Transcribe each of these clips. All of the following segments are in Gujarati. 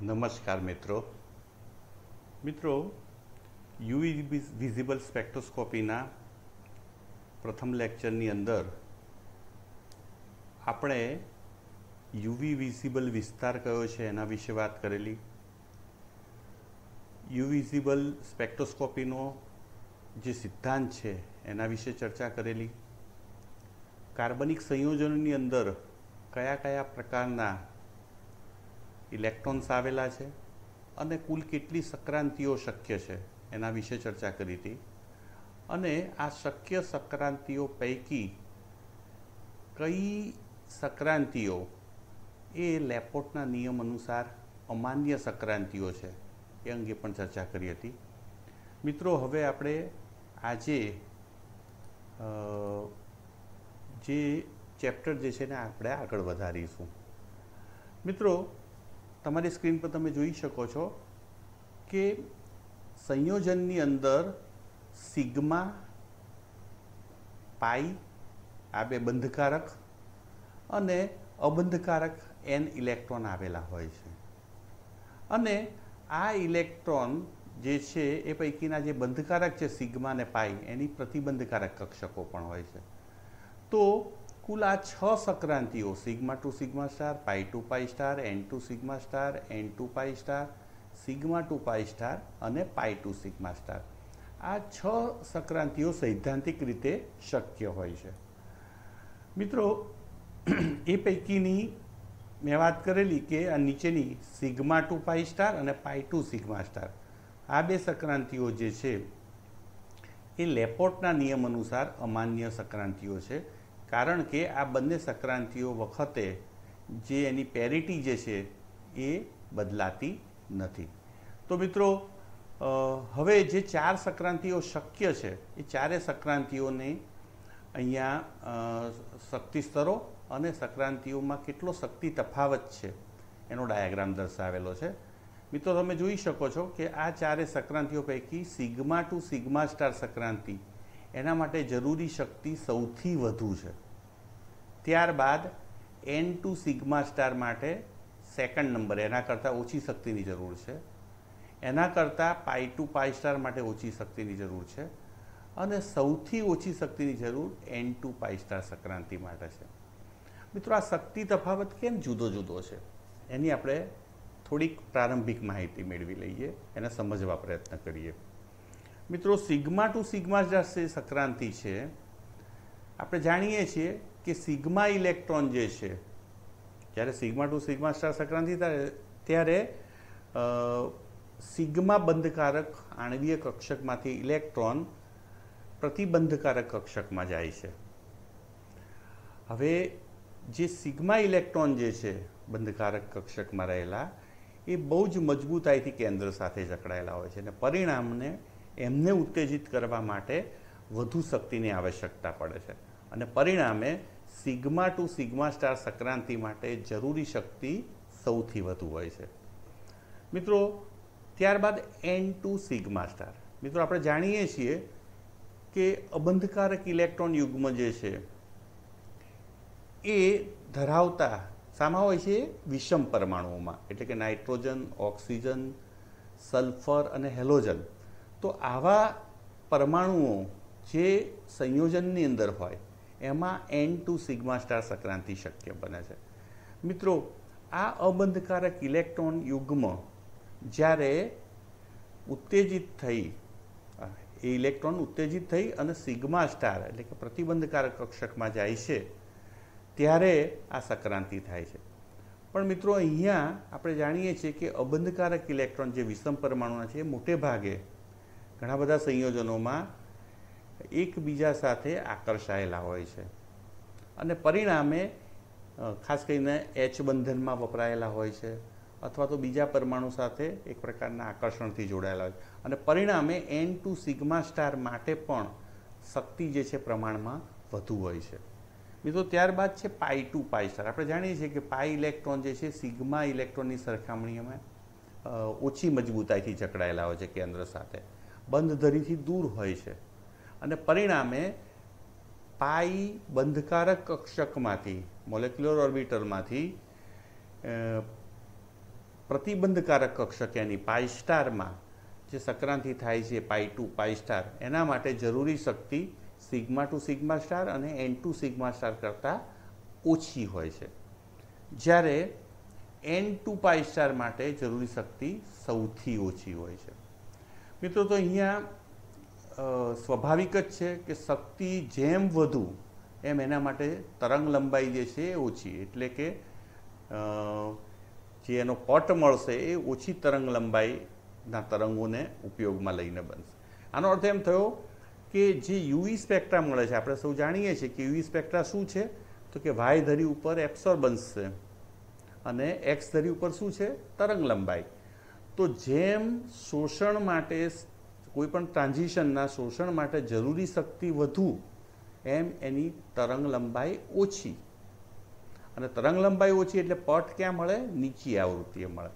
નમસ્કાર મિત્રો યુવી વિઝિબલ સ્પેક્ટ્રોસ્કોપીના પ્રથમ લેક્ચરની અંદર આપણે યુવી વિઝિબલ વિસ્તાર કયો છે એના વિશે વાત કરેલી. યુવી વિઝિબલ સ્પેક્ટ્રોસ્કોપીનો જે સિદ્ધાંત છે એના વિશે ચર્ચા કરેલી. કાર્બનિક સંયોજનોની અંદર કયા કયા પ્રકારના ઇલેક્ટ્રોન્સ આવેલા છે અને કુલ કેટલી સંક્રાંતિઓ શક્ય છે એના વિશે ચર્ચા કરી હતી. અને આ શક્ય સંક્રાંતિઓ પૈકી કઈ સંક્રાંતિઓ એ લેપોર્ટના નિયમ અનુસાર અમાન્ય સંક્રાંતિઓ છે એ અંગે પણ ચર્ચા કરી હતી. મિત્રો, હવે આપણે આજે જે ચેપ્ટર જે છે ને આપણે આગળ વધારીશું. મિત્રો, તમારી સ્ક્રીન પર તમે જોઈ શકો છો કે સંયોજનની અંદર સિગ્મા, પાઈ આ બે બંધકારક અને અબંધકારક એન ઇલેક્ટ્રોન આવેલા હોય છે. અને આ ઇલેક્ટ્રોન જે છે એ પૈકીના જે બંધકારક છે સિગ્મા અને પાઈ એની પ્રતિબંધકારક કક્ષકો પણ હોય છે. તો કુલ આ 6 સંક્રાંતિઓ sigma to sigma star, pi to pi star, n to sigma star, n to pi star, sigma to pi star અને પાઈ ટુ સિગ્મા સ્ટાર, આ 6 સંક્રાંતિઓ સૈદ્ધાંતિક રીતે શક્ય હોય છે. મિત્રો, એ પૈકીની મેં વાત કરેલી કે આ નીચેની સિગ્મા ટુ પાઈ સ્ટાર અને પાઈ ટુ સિગ્મા સ્ટાર આ બે સંક્રાંતિઓ જે છે એ લેપોર્ટના નિયમ અનુસાર અમાન્ય સંક્રાંતિઓ છે. કારણ કે આ બંને સંક્રાંતિઓ વખતે જે એની પેરિટી જે છે એ બદલાતી નથી. તો મિત્રો, હવે જે 4 સંક્રાંતિઓ શક્ય છે એ ચારે સંક્રાંતિઓને અહીંયા શક્તિ સ્તરો અને સંક્રાંતિઓમાં કેટલો શક્તિ તફાવત છે એનો ડાયાગ્રામ દર્શાવેલો છે. મિત્રો, તમે જોઈ શકો છો કે આ ચારે સંક્રાંતિઓ પૈકી સિગ્મા ટુ સિગ્મા સ્ટાર સંક્રાંતિ એના માટે જરૂરી શક્તિ સૌથી વધુ છે. ત્યારબાદ એન ટુ સિગ્મા સ્ટાર માટે સેકન્ડ નંબર, એના કરતાં ઓછી શક્તિની જરૂર છે. એના કરતાં પાઈ ટુ પાઈ સ્ટાર માટે ઓછી શક્તિની જરૂર છે. અને સૌથી ઓછી શક્તિની જરૂર એન ટુ પાઈ સ્ટાર સંક્રાંતિ માટે છે. મિત્રો, આ શક્તિ તફાવત કેમ જુદો જુદો છે એની આપણે થોડીક પ્રારંભિક માહિતી મેળવી લઈએ, એને સમજવા પ્રયત્ન કરીએ. મિત્રો, સિગ્મા ટુ સિગ્મા જે સંક્રાંતિ છે, આપણે જાણીએ છીએ કે સિગ્મા ઇલેક્ટ્રોન જે છે, જ્યારે sigma to sigma star Sankranti ત્યારે સિગ્મા બંધકારક આણવીય કક્ષકમાંથી ઇલેક્ટ્રોન પ્રતિબંધકારક કક્ષકમાં જાય છે. હવે જે સિગ્મા ઇલેક્ટ્રોન જે છે બંધકારક કક્ષકમાં રહેલા એ બહુ જ મજબૂતાઈથી કેન્દ્ર સાથે જકડાયેલા હોય છે અને પરિણામને એમને ઉત્તેજિત કરવા માટે વધુ શક્તિની આવશ્યકતા પડે છે. અને પરિણામે સિગ્મા ટુ સિગ્મા સ્ટાર સંક્રાંતિ માટે જરૂરી શક્તિ સૌથી વધુ હોય છે. મિત્રો, ત્યારબાદ એન ટુ સિગ્મા સ્ટાર. મિત્રો, આપણે જાણીએ છીએ કે અબંધકારક ઇલેક્ટ્રોન યુગ્મ જે છે એ ધરાવતા શામાં હોય છે? વિષમ પરમાણુઓમાં, એટલે કે નાઇટ્રોજન, ઓક્સિજન, સલ્ફર અને હેલોજન. તો આવા પરમાણુઓ જે સંયોજનની અંદર હોય એમાં એન ટુ સિગ્મા સ્ટાર સંક્રાંતિ શક્ય બને છે. મિત્રો, આ અબંધકારક ઇલેક્ટ્રોન યુગ્મ જ્યારે ઉત્તેજિત થઈ, એ ઇલેક્ટ્રોન ઉત્તેજિત થઈ અને સિગ્મા સ્ટાર એટલે કે પ્રતિબંધકારક કક્ષકમાં જાય છે ત્યારે આ સંક્રાંતિ થાય છે. પણ મિત્રો, અહીંયા આપણે જાણીએ છીએ કે અબંધકારક ઇલેક્ટ્રોન જે વિષમ પરમાણુના છે એ મોટે ભાગે ઘણા બધા સંયોજનોમાં એકબીજા સાથે આકર્ષાયેલા હોય છે અને પરિણામે ખાસ કરીને એચ બંધનમાં વપરાયેલા હોય છે અથવા તો બીજા પરમાણુ સાથે એક પ્રકારના આકર્ષણથી જોડાયેલા હોય છે અને પરિણામે એન ટુ સિગ્મા સ્ટાર માટે પણ શક્તિ જે છે પ્રમાણમાં વધુ હોય છે. મિત્રો, ત્યારબાદ છે પાઈ ટુ પાઈ સ્ટાર. આપણે જાણીએ છીએ કે પાઈ ઇલેક્ટ્રોન જે છે સિગ્મા ઇલેક્ટ્રોનની સરખામણીમાં ઓછી મજબૂતાઈથી જકડાયેલા હોય છે કેન્દ્ર સાથે, બંધધરીથી દૂર હોય છે અને પરિણામે પાઈ બંધકારક કક્ષકમાંથી મોલેક્યુલર ઓર્બિટલમાંથી પ્રતિબંધકારક કક્ષક એની પાઈ સ્ટારમાં જે સંક્રાંતિ થાય છે પાઈ ટુ પાઈ સ્ટાર, એના માટે જરૂરી શક્તિ સિગ્મા ટુ સિગ્મા સ્ટાર અને એન ટુ સિગ્મા સ્ટાર કરતાં ઓછી હોય છે, જ્યારે એન ટુ પાઈ સ્ટાર માટે જરૂરી શક્તિ સૌથી ઓછી હોય છે. મિત્રો, તો અહીંયા સ્વાભાવિક જ છે કે શક્તિ જેમ વધુ એમ એના માટે તરંગ લંબાઈ જે છે એ ઓછી, એટલે કે જે એનો પટ મળશે એ ઓછી તરંગ લંબાઈના તરંગોને ઉપયોગમાં લઈને બનશે. આનો અર્થ એમ થયો કે જે યુવી સ્પેક્ટ્રા મળે છે, આપણે સૌ જાણીએ છીએ કે યુવી સ્પેક્ટ્રા શું છે, તો કે વાય ધરી ઉપર એબ્સોર્બન્સ છે અને એક્સ ધરી ઉપર શું છે, તરંગ લંબાઈ. તો જેમ શોષણ માટે કોઈ પણ ટ્રાન્ઝિશનના શોષણ માટે જરૂરી શક્તિ વધુ એમ એની તરંગ લંબાઈ ઓછી, અને તરંગ લંબાઈ ઓછી એટલે પટ ક્યાં મળે, નીચી આવૃત્તિએ મળે.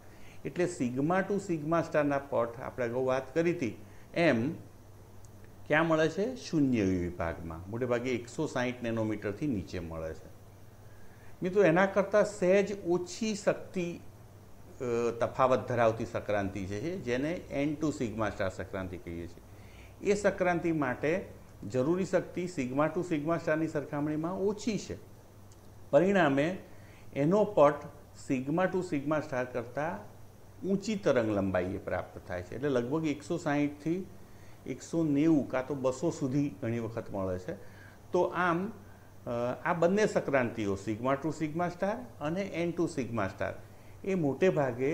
એટલે સિગ્મા ટુ સિગ્મા સ્ટારના પટ આપણે અગાઉ વાત કરી હતી એમ ક્યાં મળે છે, શૂન્ય વિભાગમાં, મોટે ભાગે 160 નેનોમીટરથી નીચે મળે છે. મિત્રો, એના કરતાં સહેજ ઓછી શક્તિ તફાવત ધરાવતી સંક્રાંતિ છે જેને એન ટુ સિગ્મા સ્ટાર સંક્રાંતિ કહીએ છીએ. એ સંક્રાંતિ માટે જરૂરી શક્તિ સિગ્મા ટુ સિગ્મા સ્ટારની સરખામણીમાં ઓછી છે. પરિણામે એનો પટ સિગ્મા ટુ સિગ્મા સ્ટાર કરતાં ઊંચી તરંગ લંબાઈએ પ્રાપ્ત થાય છે. એટલે લગભગ 160થી 190 કાં તો 200 સુધી ઘણી વખત મળે છે. તો આમ આ બંને સંક્રાંતિઓ સિગ્મા ટુ સિગ્મા સ્ટાર અને એન ટુ સિગ્મા સ્ટાર એ મોટે ભાગે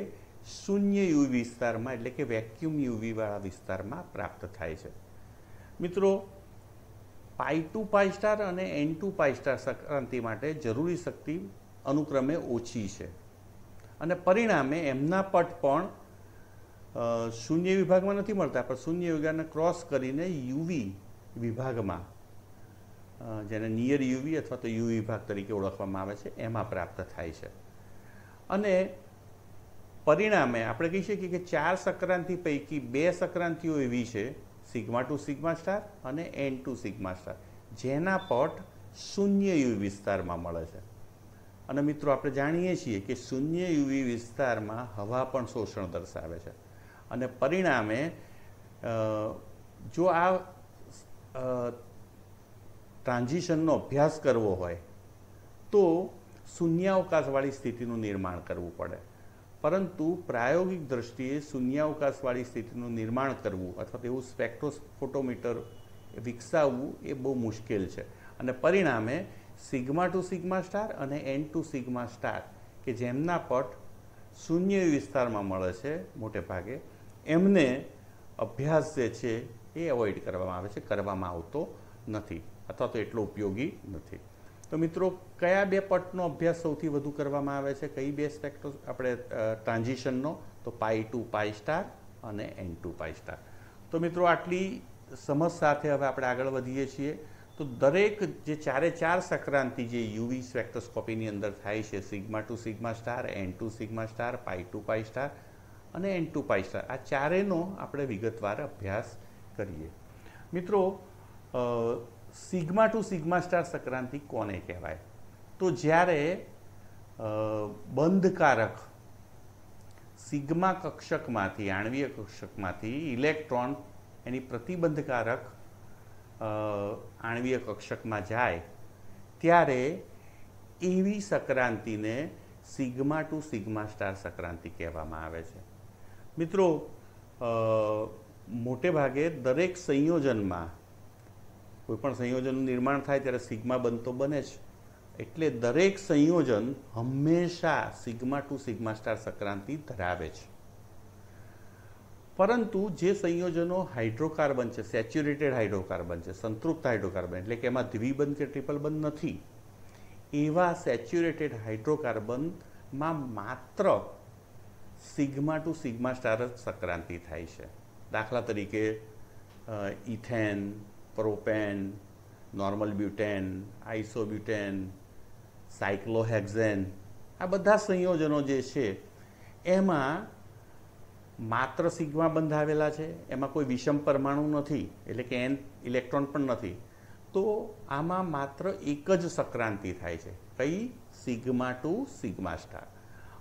શૂન્ય યુવી વિસ્તારમાં, એટલે કે વેક્યુમ યુવીવાળા વિસ્તારમાં પ્રાપ્ત થાય છે. મિત્રો, પાઈ ટુ પાઈ સ્ટાર અને એન ટુ પાઈ સ્ટાર સંક્રાંતિ માટે જરૂરી શક્તિ અનુક્રમે ઓછી છે, અને પરિણામે એમના પટ પણ શૂન્ય વિભાગમાં નથી મળતા, પણ શૂન્ય વિભાગને ક્રોસ કરીને યુવી વિભાગમાં, જેને નિયર યુવી અથવા તો યુ વિભાગ તરીકે ઓળખવામાં આવે છે, એમાં પ્રાપ્ત થાય છે. અને પરિણામે આપણે કહી શકીએ કે 4 સંક્રાંતિ પૈકી 2 સંક્રાંતિઓ એવી છે, સિગ્મા ટુ સિગ્મા સ્ટાર અને એન ટુ સિગ્મા સ્ટાર, જેના પટ શૂન્ય યુવી વિસ્તારમાં મળે છે. અને મિત્રો, આપણે જાણીએ છીએ કે શૂન્ય યુવી વિસ્તારમાં હવા પણ શોષણ દર્શાવે છે, અને પરિણામે જો આ ટ્રાન્ઝિશનનો અભ્યાસ કરવો હોય તો શૂન્યાવકાશવાળી સ્થિતિનું નિર્માણ કરવું પડે. પરંતુ પ્રાયોગિક દ્રષ્ટિએ શૂન્યાવકાશવાળી સ્થિતિનું નિર્માણ કરવું અથવા તેવું સ્પેક્ટ્રોફોટોમીટર વિકસાવવું એ બહુ મુશ્કેલ છે, અને પરિણામે સિગ્મા ટુ સિગ્મા સ્ટાર અને એન ટુ સિગ્મા સ્ટાર કે જેમના પટ શૂન્ય વિસ્તારમાં મળે છે મોટે ભાગે, એમને અભ્યાસ જે છે એ અવોઇડ કરવામાં આવે છે, કરવામાં આવતો નથી અથવા તો એટલો ઉપયોગી નથી. તો મિત્રો, કયા 2 પટનો અભ્યાસ સૌથી વધુ કરવામાં આવે છે, કઈ 2 સ્પેક્ટ્રો આપણે ટ્રાન્ઝિશનનો, તો પાઈ ટુ પાઈ સ્ટાર અને એન ટુ પાઈ સ્ટાર. તો મિત્રો, આટલી સમજ સાથે હવે આપણે આગળ વધીએ છીએ. તો દરેક જે 4 સંક્રાંતિ જે યુવી સ્પેક્ટ્રોસ્કોપીની અંદર થાય છે, sigma to sigma star, n to sigma star, pi to pi star અને એન ટુ પાઈ સ્ટાર, આ ચારેયનો આપણે વિગતવાર અભ્યાસ કરીએ. મિત્રો, સિગ્મા ટુ સિગ્મા સ્ટાર સંક્રાંતિ કોને કહેવાય? તો જ્યારે બંધકારક સિગ્મા કક્ષકમાંથી, આણ્વીય કક્ષકમાંથી ઇલેક્ટ્રોન એની પ્રતિબંધકારક આણ્વીય કક્ષકમાં જાય ત્યારે એવી સંક્રાંતિને સિગ્મા ટુ સિગ્મા સ્ટાર સંક્રાંતિ કહેવામાં આવે છે. મિત્રો, મોટે ભાગે દરેક સંયોજનમાં કોઈ પણ સંયોજનનું નિર્માણ થાય ત્યારે સિગ્મા બનતો બને જ, એટલે દરેક સંયોજન હંમેશા sigma to sigma star Sankranti ધરાવે છે. પરંતુ જે સંયોજનો હાઇડ્રોકાર્બન છે, સેચ્યુરેટેડ હાઇડ્રોકાર્બન છે, સંતૃપ્ત હાઇડ્રોકાર્બન, એટલે કે એમાં દ્વિબંધ કે ટ્રિપલ બંધ નથી, એવા સેચ્યુરેટેડ હાઇડ્રોકાર્બનમાં માત્ર સિગ્મા ટુ સિગ્મા સ્ટાર જ સંક્રાંતિ થાય છે. દાખલા તરીકે ethane, propane, normal butane, isobutane, cyclohexane, આ બધા સંયોજનો જે છે એમાં માત્ર સિગ્મા બંધ આવેલા છે, એમાં કોઈ વિષમ પરમાણુ નથી, એટલે કે એન ઇલેક્ટ્રોન પણ નથી. તો આમાં માત્ર એક જ સંક્રાંતિ થાય છે, કઈ? Sigma to sigma star.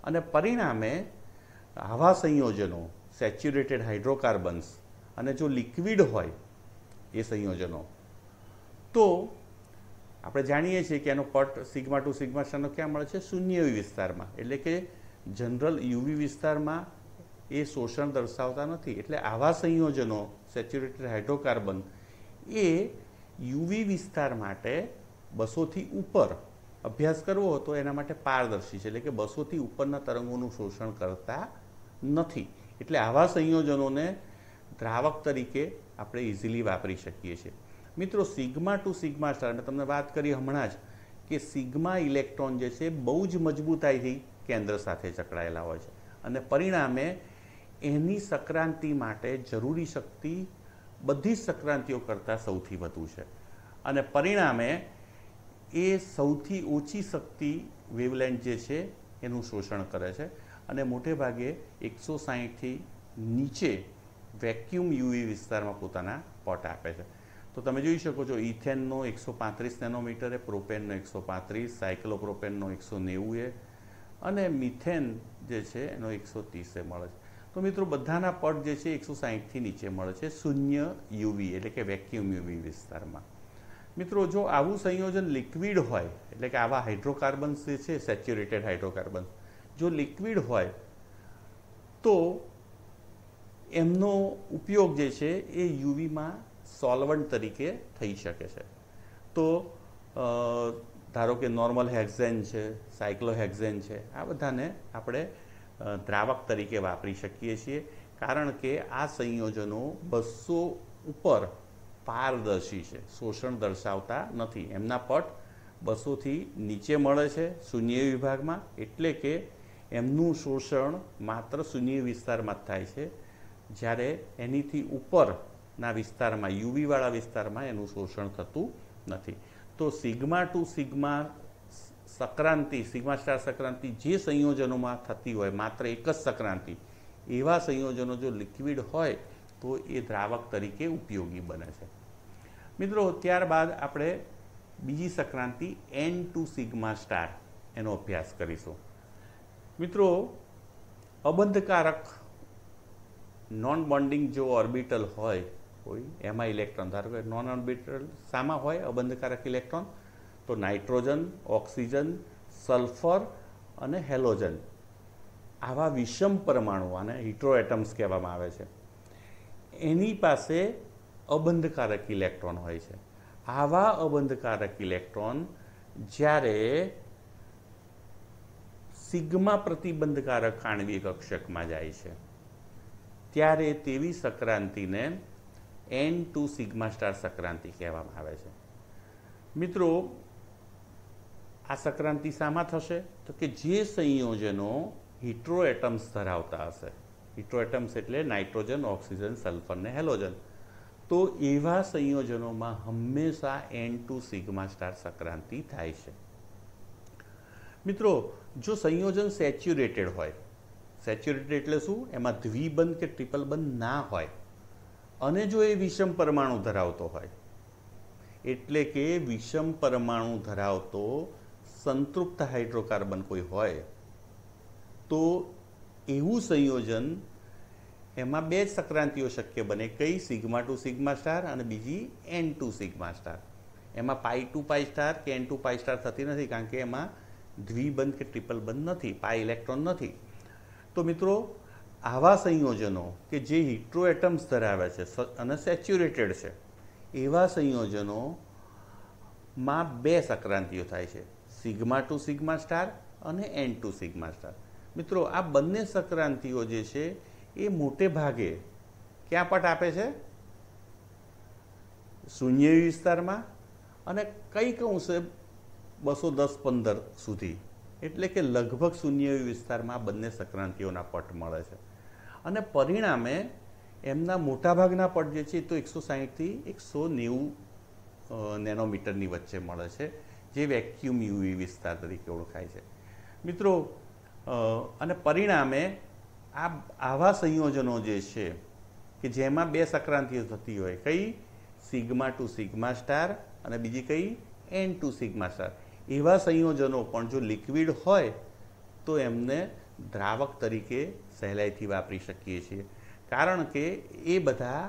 અને પરિણામે આવા સંયોજનો સેચ્યુરેટેડ હાઇડ્રોકાર્બન્સ અને જો લિક્વિડ હોય એ સંયોજનો, તો આપણે જાણીએ છીએ કે એનો પટ સિગ્મા ટુ સિગ્મા સ્ટારનો ક્યાં મળે છે? શૂન્ય યુવી વિસ્તારમાં. એટલે કે જનરલ યુવી વિસ્તારમાં એ શોષણ દર્શાવતા નથી. એટલે આવા સંયોજનો સેચ્યુરેટેડ હાઇડ્રોકાર્બન એ યુવી વિસ્તાર માટે 200થી ઉપર અભ્યાસ કરવો હતો એના માટે પારદર્શી છે. એટલે કે 200થી ઉપરના તરંગોનું શોષણ કરતા નથી. એટલે આવા સંયોજનોને દ્રાવક તરીકે આપણે ઇઝીલી વાપરી શકીએ છીએ. મિત્રો, સિગ્મા ટુ સિગ્મા સ્ટાર, મેં તમને વાત કરી હમણાં જ કે સિગ્મા ઇલેક્ટ્રોન જે છે બહુ જ મજબૂતાઈથી કેન્દ્ર સાથે જકડાયેલા હોય છે અને પરિણામે એની સક્રાંતિ માટે જરૂરી શક્તિ બધી જ સક્રાંતિઓ કરતાં સૌથી વધુ છે અને પરિણામે એ સૌથી ઓછી શક્તિ વેવલેન્થ જે છે એનું શોષણ કરે છે અને મોટે ભાગે 160થી નીચે વેક્યુમ યુવી વિસ્તારમાં પોતાના પટ આપે છે. તો તમે જોઈ શકો છો ઇથેનનો 135 નેનોમીટરે, પ્રોપેનનો 135, સાયક્લોપ્રોપેનનો 190 અને મિથેન જે છે એનો 130 મળે છે. તો મિત્રો બધાના પટ જે છે 160થી નીચે મળે છે શૂન્ય યુવી એટલે કે વેક્યુમ યુવી વિસ્તારમાં. મિત્રો, જો આવું સંયોજન લિક્વિડ હોય, એટલે કે આવા હાઇડ્રોકાર્બન્સ જે છે સેચ્યુરેટેડ હાઇડ્રોકાર્બન્સ જો લિક્વિડ હોય તો એમનો ઉપયોગ જે છે એ યુવીમાં સોલ્વન્ટ તરીકે થઈ શકે છે. તો ધારો કે નોર્મલ હેક્ઝેન છે, સાયક્લોહેક્ઝેન છે, આ બધાને આપણે દ્રાવક તરીકે વાપરી શકીએ છીએ કારણ કે આ સંયોજનો 200 ઉપર પારદર્શી છે, શોષણ દર્શાવતા નથી. એમના પટ 200થી નીચે મળે છે શૂન્ય વિભાગમાં, એટલે કે એમનું શોષણ માત્ર શૂન્ય વિસ્તારમાં જ થાય છે, જ્યારે એનીથી ઉપરના વિસ્તારમાં યુવીવાળા વિસ્તારમાં એનું શોષણ થતું નથી. તો સિગ્મા ટુ સિગ્મા સક્રાંતિ, સિગ્મા સ્ટાર સક્રાંતિ જે સંયોજનોમાં થતી હોય, માત્ર એક જ સક્રાંતિ, એવા સંયોજનો જો લિક્વિડ હોય તો એ દ્રાવક તરીકે ઉપયોગી બને છે. મિત્રો, ત્યારબાદ આપણે બીજી સક્રાંતિ N2 સિગ્મા સ્ટાર એનો અભ્યાસ કરીશું. મિત્રો, અબંધકારક નોન બોન્ડિંગ જો ઓર્બિટલ હોય કોઈ એમાં ઇલેક્ટ્રોન, ધારો કે નોન ઓર્બિટલ શામાં હોય અબંધકારક ઇલેક્ટ્રોન? તો નાઇટ્રોજન, ઓક્સિજન, સલ્ફર અને હેલોજન, આવા વિષમ પરમાણુ, આને હિટ્રોએટમ્સ કહેવામાં આવે છે, એની પાસે અબંધકારક ઇલેક્ટ્રોન હોય છે. આવા અબંધકારક ઇલેક્ટ્રોન જ્યારે સિગ્મા પ્રતિબંધકારક આણ્વિક કક્ષકમાં જાય છે ત્યારે તેવી સક્રાંતિને N2 સિગ્મા સ્ટાર સક્રાંતિ કહેવામાં આવે છે. મિત્રો, આ સક્રાંતિ શામાં થશે? તો કે જે સંયોજનો હિટ્રોએટમ્સ ધરાવતા હશે, હિટ્રોએટમ્સ એટલે નાઇટ્રોજન, ઓક્સિજન, સલ્ફર ને હેલોજન, તો એવા સંયોજનોમાં હંમેશા N2 સિગ્મા સ્ટાર સક્રાંતિ થાય છે. મિત્રો, જો સંયોજન સેચ્યુરેટેડ હોય, સેચ્યુરેટેડ એટલે શું? એમાં દ્વિબંધ કે ટ્રિપલ બંધ ના હોય અને જો એ વિષમ પરમાણુ ધરાવતો હોય, એટલે કે વિષમ પરમાણુ ધરાવતો સંતૃપ્ત હાઇડ્રોકાર્બન કોઈ હોય, તો એવું સંયોજન એમાં બે સક્રાંતિઓ શક્ય બને. કઈ? સિગ્મા ટુ સિગ્મા સ્ટાર અને બીજી N2 સિગ્મા સ્ટાર. એમાં પાઈ ટુ પાઈ સ્ટાર કે N2 પાઈ સ્ટાર થતી નથી કારણ કે એમાં દ્વિબંધ કે ટ્રિપલ બંધ નથી, પાઈ ઇલેક્ટ્રોન નથી. તો મિત્રો, આવા સંયોજનો કે જે હિટ્રોએટમ્સ ધરાવે છે અને સેચ્યુરેટેડ છે, એવા સંયોજનોમાં બે સક્રાંતિઓ થાય છે, સિગ્મા ટુ સિગ્મા સ્ટાર અને N2 સિગ્મા સ્ટાર. મિત્રો, આ બંને સક્રાંતિઓ જે છે એ મોટે ભાગે ક્યાં પટ આપે છે? શૂન્ય વિસ્તારમાં અને કંઈક અંશે 210-15 સુધી, એટલે કે લગભગ શૂન્ય વિસ્તારમાં બંને સક્રાંતિઓના પટ મળે છે અને પરિણામે એમના મોટાભાગના પટ જે છે તો 160થી 190 નેનોમીટરની વચ્ચે મળે છે, જે વેક્યુમ યુવી વિસ્તાર તરીકે ઓળખાય છે. મિત્રો, અને પરિણામે આવા સંયોજનો જે છે કે જેમાં બે સક્રાંતિઓ થતી હોય, કઈ? સિગ્મા ટુ સિગ્મા સ્ટાર અને બીજી કઈ? N2 sigma star. એવા સંયોજનો પણ જો લિક્વિડ હોય તો એમને દ્રાવક તરીકે સહેલાઈથી વાપરી શકીએ છીએ, કારણ કે એ બધા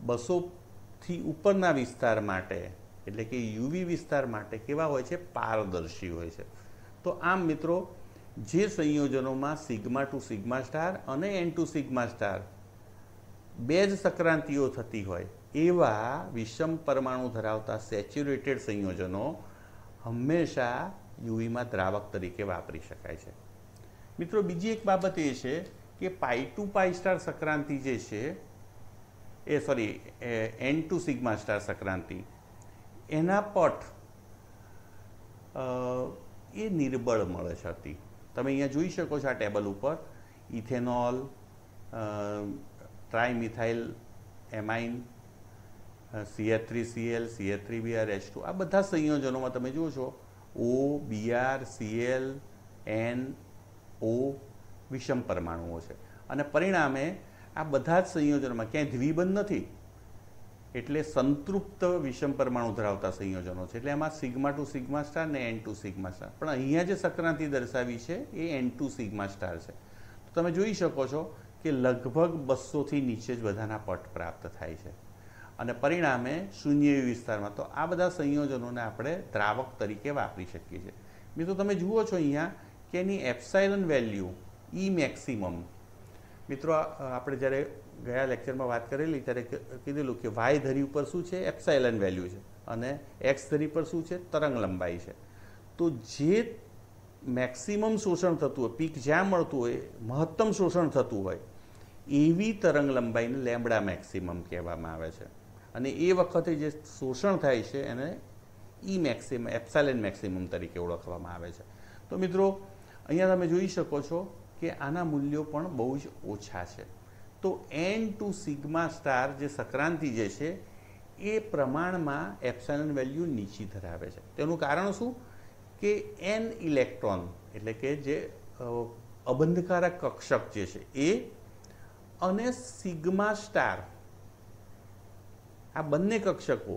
200થી ઉપરના વિસ્તાર માટે એટલે કે યુવી વિસ્તાર માટે કેવા હોય છે? પારદર્શી હોય છે. તો આમ મિત્રો, જે સંયોજનોમાં સિગ્મા ટુ સિગ્મા સ્ટાર અને એન ટુ સિગ્મા સ્ટાર બે જ સંક્રાંતિઓ થતી હોય એવા વિષમ પરમાણુ ધરાવતા સેચ્યુરેટેડ સંયોજનો હંમેશા યુવીમાં દ્રાવક તરીકે વાપરી શકાય છે. મિત્રો, બીજી એક બાબત એ છે કે પાઈ ટુ પાઈ સ્ટાર સંક્રાંતિ જે છે એન ટુ સિગ્મા સ્ટાર સંક્રાંતિ, એના પટ એ નિર્બળ મળે છે હતી. તમે અહીંયા જોઈ શકો છો આ ટેબલ ઉપર ethanol, ટ્રાઇમિથાઇલ amine, CH3Cl, CH3Br, H2 આ બધા સંયોજનોમાં તમે જુઓ છો O, Br, Cl, N, O વિષમ પરમાણુઓ છે અને પરિણામે આ બધા જ સંયોજનોમાં ક્યાંય દ્વિબંધ નથી, એટલે સંતૃપ્ત વિષમ પરમાણુ ધરાવતા સંયોજનો છે. એટલે એમાં સિગ્મા ટુ સિગ્મા સ્ટાર ને એન ટુ સિગ્મા સ્ટાર. પણ અહીંયા જે સંક્રાંતિ દર્શાવી છે A N to sigma star છે. તો તમે જોઈ શકો છો કે લગભગ 200થી નીચે જ બધાના પટ પ્રાપ્ત થાય છે અને પરિણામે શૂન્ય વિસ્તારમાં તો આ બધા સંયોજનોને આપણે દ્રાવક તરીકે વાપરી શકીએ છીએ. મિત્રો, તમે જુઓ છો અહીંયા કે એની એપ્સાઇલન વેલ્યુ ઈ મેક્સિમમ. મિત્રો, આપણે જ્યારે ગયા લેક્ચરમાં વાત કરેલી ત્યારે કીધેલું કે વાય ધરી ઉપર શું છે? એપ્સાઇલન વેલ્યુ છે અને એક્સ ધરી પર શું છે? તરંગ લંબાઈ છે. તો જે મેક્સિમમ શોષણ થતું હોય, પીક જ્યાં મળતું હોય, મહત્તમ શોષણ થતું હોય એવી તરંગ લંબાઈને લેમ્બડા મેક્સિમમ કહેવામાં આવે છે અને એ વખતે જે શોષણ થાય છે એને ઈ મેક્સિમમ, એપ્સાઇલન મેક્સિમમ તરીકે ઓળખવામાં આવે છે. તો મિત્રો, અહીંયા તમે જોઈ શકો છો કે આના મૂલ્યો પણ બહુ જ ઓછા છે. તો એન ટુ સિગ્મા સ્ટાર જે સંક્રાંતિ જે છે એ પ્રમાણમાં એપ્સાઇલન વેલ્યુ નીચી ધરાવે છે. તેનું કારણ શું? કે એન ઇલેક્ટ્રોન એટલે કે જે અબંધકારક કક્ષક જે છે એ અને સિગ્મા સ્ટાર, આ બંને કક્ષકો,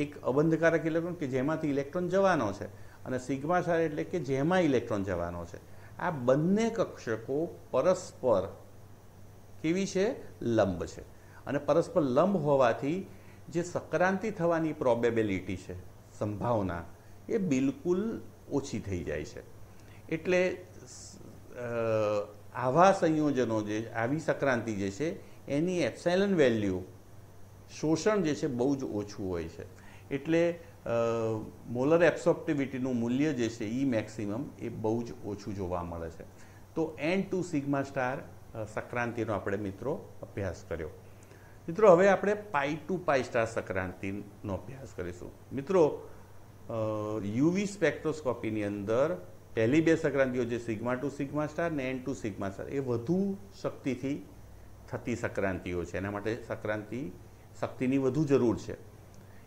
એક અબંધકારક ઇલેક્ટ્રોન કે જેમાંથી ઇલેક્ટ્રોન જવાનો છે અને સિગ્મા સ્ટાર એટલે કે જેમાં ઇલેક્ટ્રોન જવાનો છે, આ બંને કક્ષકો પરસ્પર કેવી છે? લંબ છે. અને પરસ્પર લંબ હોવાથી જે સંક્રાંતિ થવાની પ્રોબેબિલિટી છે, સંભાવના, એ બિલકુલ ઓછી થઈ જાય છે. એટલે આવા સંયોજનો જે આવી સંક્રાંતિ જે છે એની એપ્સાઇલન વેલ્યુ, શોષણ જે છે બહુ જ ઓછું હોય છે. એટલે મોલર એબ્સોર્પ્ટિવિટીનું મૂલ્ય જે છે ઈ મેક્સિમમ એ બહુ જ ઓછું જોવા મળે છે. તો એન ટુ સિગ્મા સ્ટાર સંક્રાંતિનો આપણે મિત્રો અભ્યાસ કર્યો. મિત્રો, હવે આપણે પાઈ ટુ પાઈ સ્ટાર સંક્રાંતિનો અભ્યાસ કરીશું. મિત્રો, યુવી સ્પેક્ટ્રોસ્કોપીની અંદર પહેલી બે સંક્રાંતિઓ જે સિગ્મા ટુ સિગ્મા સ્ટાર ને એન ટુ સિગ્મા સ્ટાર એ વધુ શક્તિથી થતી સંક્રાંતિઓ છે. એના માટે શક્તિની વધુ જરૂર છે.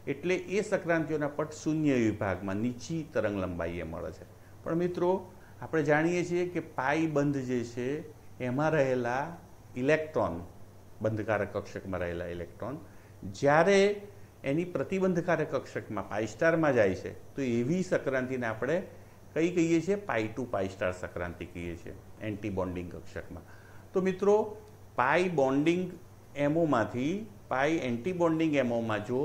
એટલે એ સંક્રાંતિઓના પટ શૂન્ય વિભાગમાં નીચી તરંગ લંબાઈએ મળે છે. પણ મિત્રો, આપણે જાણીએ છીએ કે પાઈ બંધ જે છે એમાં રહેલા ઇલેક્ટ્રોન, બંધકારક કક્ષકમાં રહેલા ઇલેક્ટ્રોન જ્યારે એની પ્રતિબંધકારક કક્ષકમાં પાઈ સ્ટારમાં જાય છે તો એવી સંક્રાંતિને આપણે કઈ કહીએ છીએ? પાઈ ટુ પાઈ સ્ટાર સંક્રાંતિ કહીએ છીએ, એન્ટી બોન્ડિંગ કક્ષકમાં. તો મિત્રો, પાઈ બોન્ડિંગ એમોમાંથી પાઈ એન્ટી બોન્ડિંગ એમોમાં જો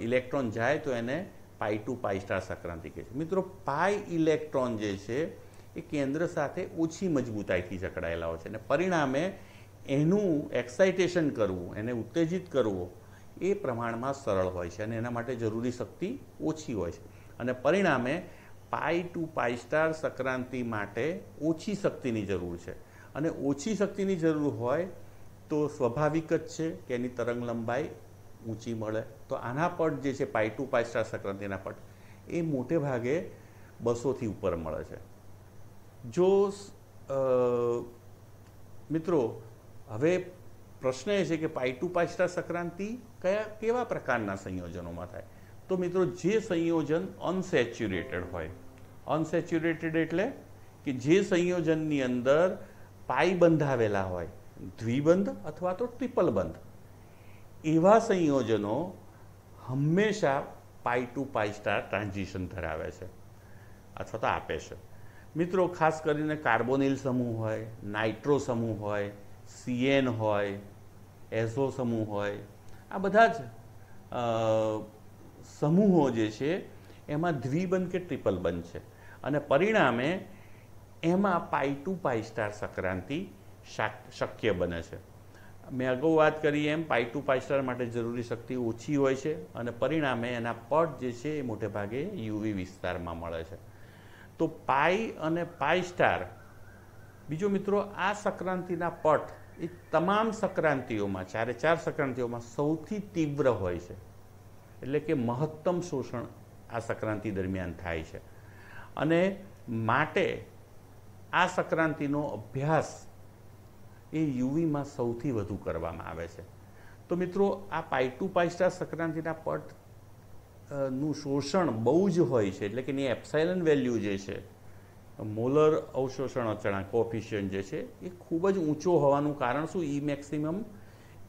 ઇલેક્ટ્રોન જાય તો એને પાઈ ટુ પાઈ સ્ટાર સંક્રાંતિ કહે છે. મિત્રો, પાઈ ઇલેક્ટ્રોન જે છે એ કેન્દ્ર સાથે ઓછી મજબૂતાઈથી જકડાયેલા હોય છે અને પરિણામે એનું એક્સાઇટેશન કરવું, એને ઉત્તેજિત કરવું એ પ્રમાણમાં સરળ હોય છે અને એના માટે જરૂરી શક્તિ ઓછી હોય છે અને પરિણામે પાઈ ટુ પાઈ સ્ટાર સંક્રાંતિ માટે ઓછી શક્તિની જરૂર છે. અને ઓછી શક્તિની જરૂર હોય તો સ્વાભાવિક જ છે કે એની તરંગ લંબાઈ ઊંચી મળે. તો આના પટ જે છે પાઈ ટુ પાઈ સ્ટાર સંક્રાંતિના પટ એ મોટે ભાગે 200થી ઉપર મળે છે. જો મિત્રો, હવે પ્રશ્ન એ છે કે pi to pi star Sankranti કેવા પ્રકારના સંયોજનોમાં થાય? તો મિત્રો, જે સંયોજન અનસેચ્યુરેટેડ હોય, અનસેચ્યુરેટેડ એટલે કે જે સંયોજનની અંદર પાઈ બંધાવેલા હોય, દ્વિબંધ અથવા તો ટ્રિપલ બંધ, એવા સંયોજનો હંમેશા પાઈ ટુ પાઈ સ્ટાર ટ્રાન્ઝિશન ધરાવે છે અથવા તો આપે છે. મિત્રો ખાસ કરીને કાર્બોનિલ સમૂહ હોય, નાઇટ્રો સમૂહ હોય, CN હોય, એઝો સમૂહ હોય, આ બધા જ સમૂહો જે છે એમાં દ્વિબંધ કે ટ્રિપલ બંધ છે અને પરિણામે એમાં પાઈ ટુ પાઈ સ્ટાર સંક્રાંતિ શક્ય બને છે. મેં અગાઉ વાત કરી એમ પાઈ ટુ પાઈ સ્ટાર માટે જરૂરી શક્તિ ઓછી હોય છે અને પરિણામે એના પટ જે છે એ મોટે ભાગે યુવી વિસ્તારમાં મળે છે. તો પાઈ અને પાઈ સ્ટાર, બીજો મિત્રો આ સંક્રાંતિના પટ એ તમામ સંક્રાંતિઓમાં, ચાર સંક્રાંતિઓમાં સૌથી તીવ્ર હોય છે, એટલે કે મહત્તમ શોષણ આ સંક્રાંતિ દરમિયાન થાય છે અને માટે આ સંક્રાંતિનો અભ્યાસ એ યુવીમાં સૌથી વધુ કરવામાં આવે છે. તો મિત્રો આ પાઈ ટુ પાઈ સ્ટાર સંક્રાંતિના પટ નું શોષણ બહુ જ હોય છે, એટલે કે એની એપ્સાઇલન વેલ્યુ જે છે, મોલર અવશોષણ અચળાંક કોએફિશિયન્ટ જે છે એ ખૂબ જ ઊંચો હોવાનું કારણ શું? ઈ મેક્સિમમ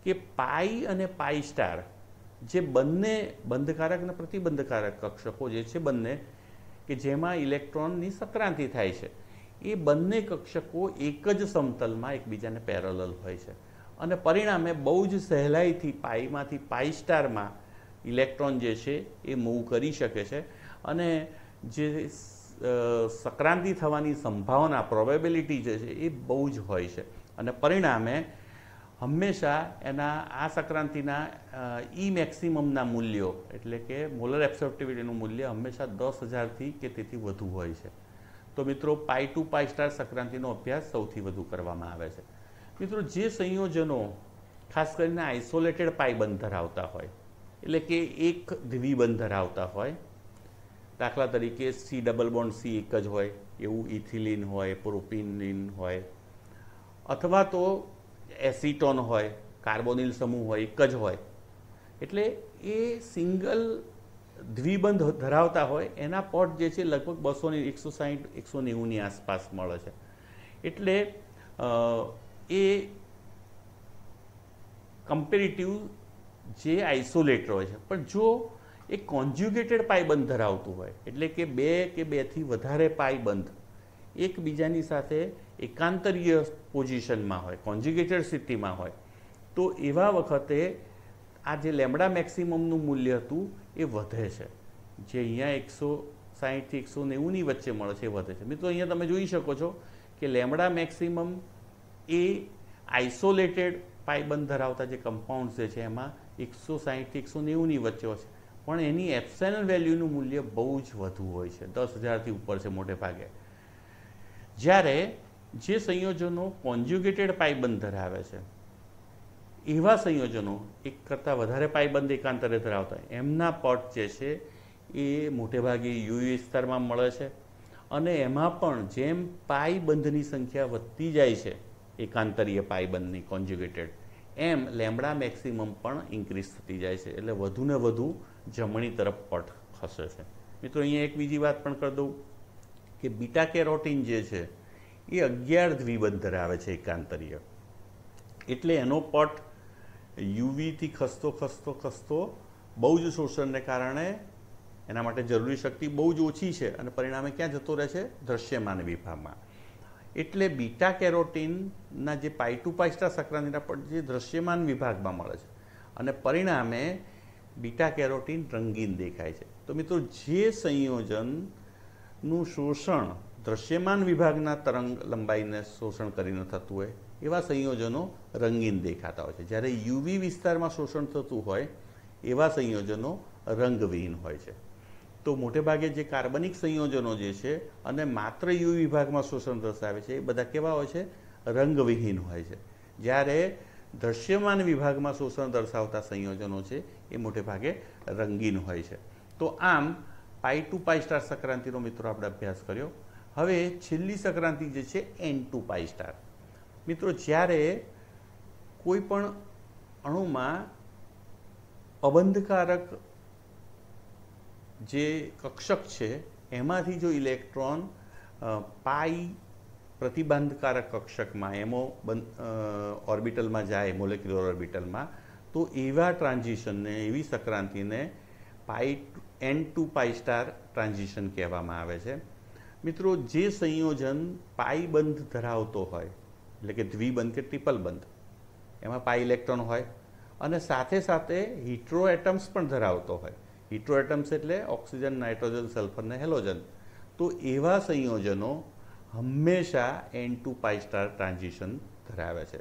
કે પાઈ અને પાઈ સ્ટાર જે બંને બંધકારક અને પ્રતિબંધકારક કક્ષકો જે છે બંને કે જેમાં ઇલેક્ટ્રોનની સંક્રાંતિ થાય છે, એ બંને કક્ષકો એક જ સમતલમાં એકબીજાને પેરેલલ હોય છે અને પરિણામે બહુ જ સહેલાઈથી પાઈમાંથી પાઈ સ્ટારમાં ઇલેક્ટ્રોન જે છે એ મૂવ કરી શકે છે અને જે સંક્રાંતિ થવાની સંભાવના પ્રોબેબિલિટી જે છે એ બહુ જ હોય છે અને પરિણામે હંમેશા એના આ સંક્રાંતિના ઈ મેક્સિમમના મૂલ્યો, એટલે કે મોલર એબ્સોર્પ્ટિવિટીનું મૂલ્ય હંમેશા 10,000થી કે તેથી વધુ હોય છે. તો મિત્રો પાઈ ટુ પાઈ સ્ટાર સંક્રાંતિનો અભ્યાસ સૌથી વધુ કરવામાં આવે છે. મિત્રો જે સંયોજનો ખાસ કરીને આઇસોલેટેડ પાઈ બંધ ધરાવતા હોય, એટલે કે એક દ્વિબંધ ધરાવતા હોય, દાખલા તરીકે C ડબલ બોન્ડ C એક જ હોય એવું ઇથિલિન હોય, પ્રોપિનિન હોય, અથવા તો એસિટોન હોય, કાર્બોનિલ સમૂહ હોય, એક જ હોય, એટલે એ સિંગલ દ્વિબંધ ધરાવતા હોય એના પટ જે છે લગભગ 200, 160, 190ની આસપાસ મળે છે. એટલે એ કમ્પેરેટિવ જે આઇસોલેટર હોય છે. પણ જો એ કોન્જ્યુગેટેડ પાઈ બંધ ધરાવતું હોય, એટલે કે 2 કે 2થી વધારે પાઈ બંધ એકબીજાની સાથે એકાંતરીય પોઝિશનમાં હોય, કોન્જ્યુગેટેડ સ્થિતિમાં હોય, તો એવા વખતે આ જે લેમ્બડા મેક્સિમમનું મૂલ્ય હતું એ વધે છે, જે અહીંયા 160થી 190ની વચ્ચે મળે છે એ વધે છે. મિત્રો અહીંયા તમે જોઈ શકો છો કે લેમ્બડા મેક્સિમમ એ આઇસોલેટેડ પાઈબંધ ધરાવતા જે કમ્પાઉન્ડ જે છે એમાં 160થી 190ની વચ્ચે હોય છે, પણ એની એપ્સાઇલન વેલ્યુનું મૂલ્ય બહુ જ વધુ હોય છે, 10,000થી ઉપર છે મોટે ભાગે. જ્યારે જે સંયોજનો કોન્જ્યુગેટેડ પાઈબંધ ધરાવે છે એવા સંયોજનો એક કરતાં વધારે પાઈબંધ એકાંતરે ધરાવતા હોય એમના પટ જે છે એ મોટેભાગે યુવી વિસ્તારમાં મળે છે અને એમાં પણ જેમ પાઈબંધની સંખ્યા વધતી જાય છે એકાંતરીય પાઈબંધની કોન્જ્યુગેટેડ, એમ લેમ્બડા મેક્સિમમ પણ ઇન્ક્રીઝ થતી જાય છે, એટલે વધુને વધુ જમણી તરફ પટ ખસે છે. મિત્રો અહીંયા એક બીજી વાત પણ કરી દઉં કે બીટા કેરોટીન જે છે એ 11 દ્વિબંધ ધરાવે છે એકાંતરીય, એટલે એનો પટ યુવીથી ખસતો બહુ જ શોષણને કારણે એના માટે જરૂરી શક્તિ બહુ જ ઓછી છે અને પરિણામે ક્યાં જતો રહે છે? દ્રશ્યમાન વિભાગમાં. એટલે બીટા કેરોટીનના જે પાઈ ટુ પાઈ સ્ટાર સંક્રાંતિના પટ જે દ્રશ્યમાન વિભાગમાં મળે છે અને પરિણામે બીટા કેરોટીન રંગીન દેખાય છે. તો મિત્રો જે સંયોજનનું શોષણ દ્રશ્યમાન વિભાગના તરંગ લંબાઈને શોષણ કરીને થતું હોય એવા સંયોજનો રંગીન દેખાતા હોય છે, જ્યારે યુવી વિસ્તારમાં શોષણ થતું હોય એવા સંયોજનો રંગવિહીન હોય છે. તો મોટેભાગે જે કાર્બનિક સંયોજનો જે છે અને માત્ર યુવી વિભાગમાં શોષણ દર્શાવે છે એ બધા કેવા હોય છે? રંગવિહીન હોય છે, જ્યારે દ્રશ્યમાન વિભાગમાં શોષણ દર્શાવતા સંયોજનો છે એ મોટેભાગે રંગીન હોય છે. તો આમ પાઈ ટુ પાઈ સ્ટાર સંક્રાંતિનો મિત્રો આપણે અભ્યાસ કર્યો. હવે છેલ્લી સંક્રાંતિ જે છે N ટુ પાઈ સ્ટાર. મિત્રો જ્યારે કોઈ પણ અણુમાં અબંધકારક જે કક્ષક છે એમાંથી જો ઇલેક્ટ્રોન પાઈ પ્રતિબંધકારક કક્ષકમાં ઓર્બિટલમાં જાય, મોલેક્યુલર ઓર્બિટલમાં, તો એવા ટ્રાન્ઝિશનને, એવી સંક્રાંતિને N to pi star transition કહેવામાં આવે છે. મિત્રો જે સંયોજન પાઈ બંધ ધરાવતો હોય એટલે કે દ્વિબંધ કે ટ્રિપલ બંધ, એમાં પાઈ ઇલેક્ટ્રોન હોય અને સાથે સાથે હીટ્રો એટમ્સ પણ ધરાવતો હોય. હીટ્રો એટમ્સ એટલે ઓક્સિજન, નાઇટ્રોજન, સલ્ફર ને હેલોજન. તો એવા સંયોજનો હંમેશા N2 પાઈ સ્ટાર ટ્રાન્ઝિશન ધરાવે છે.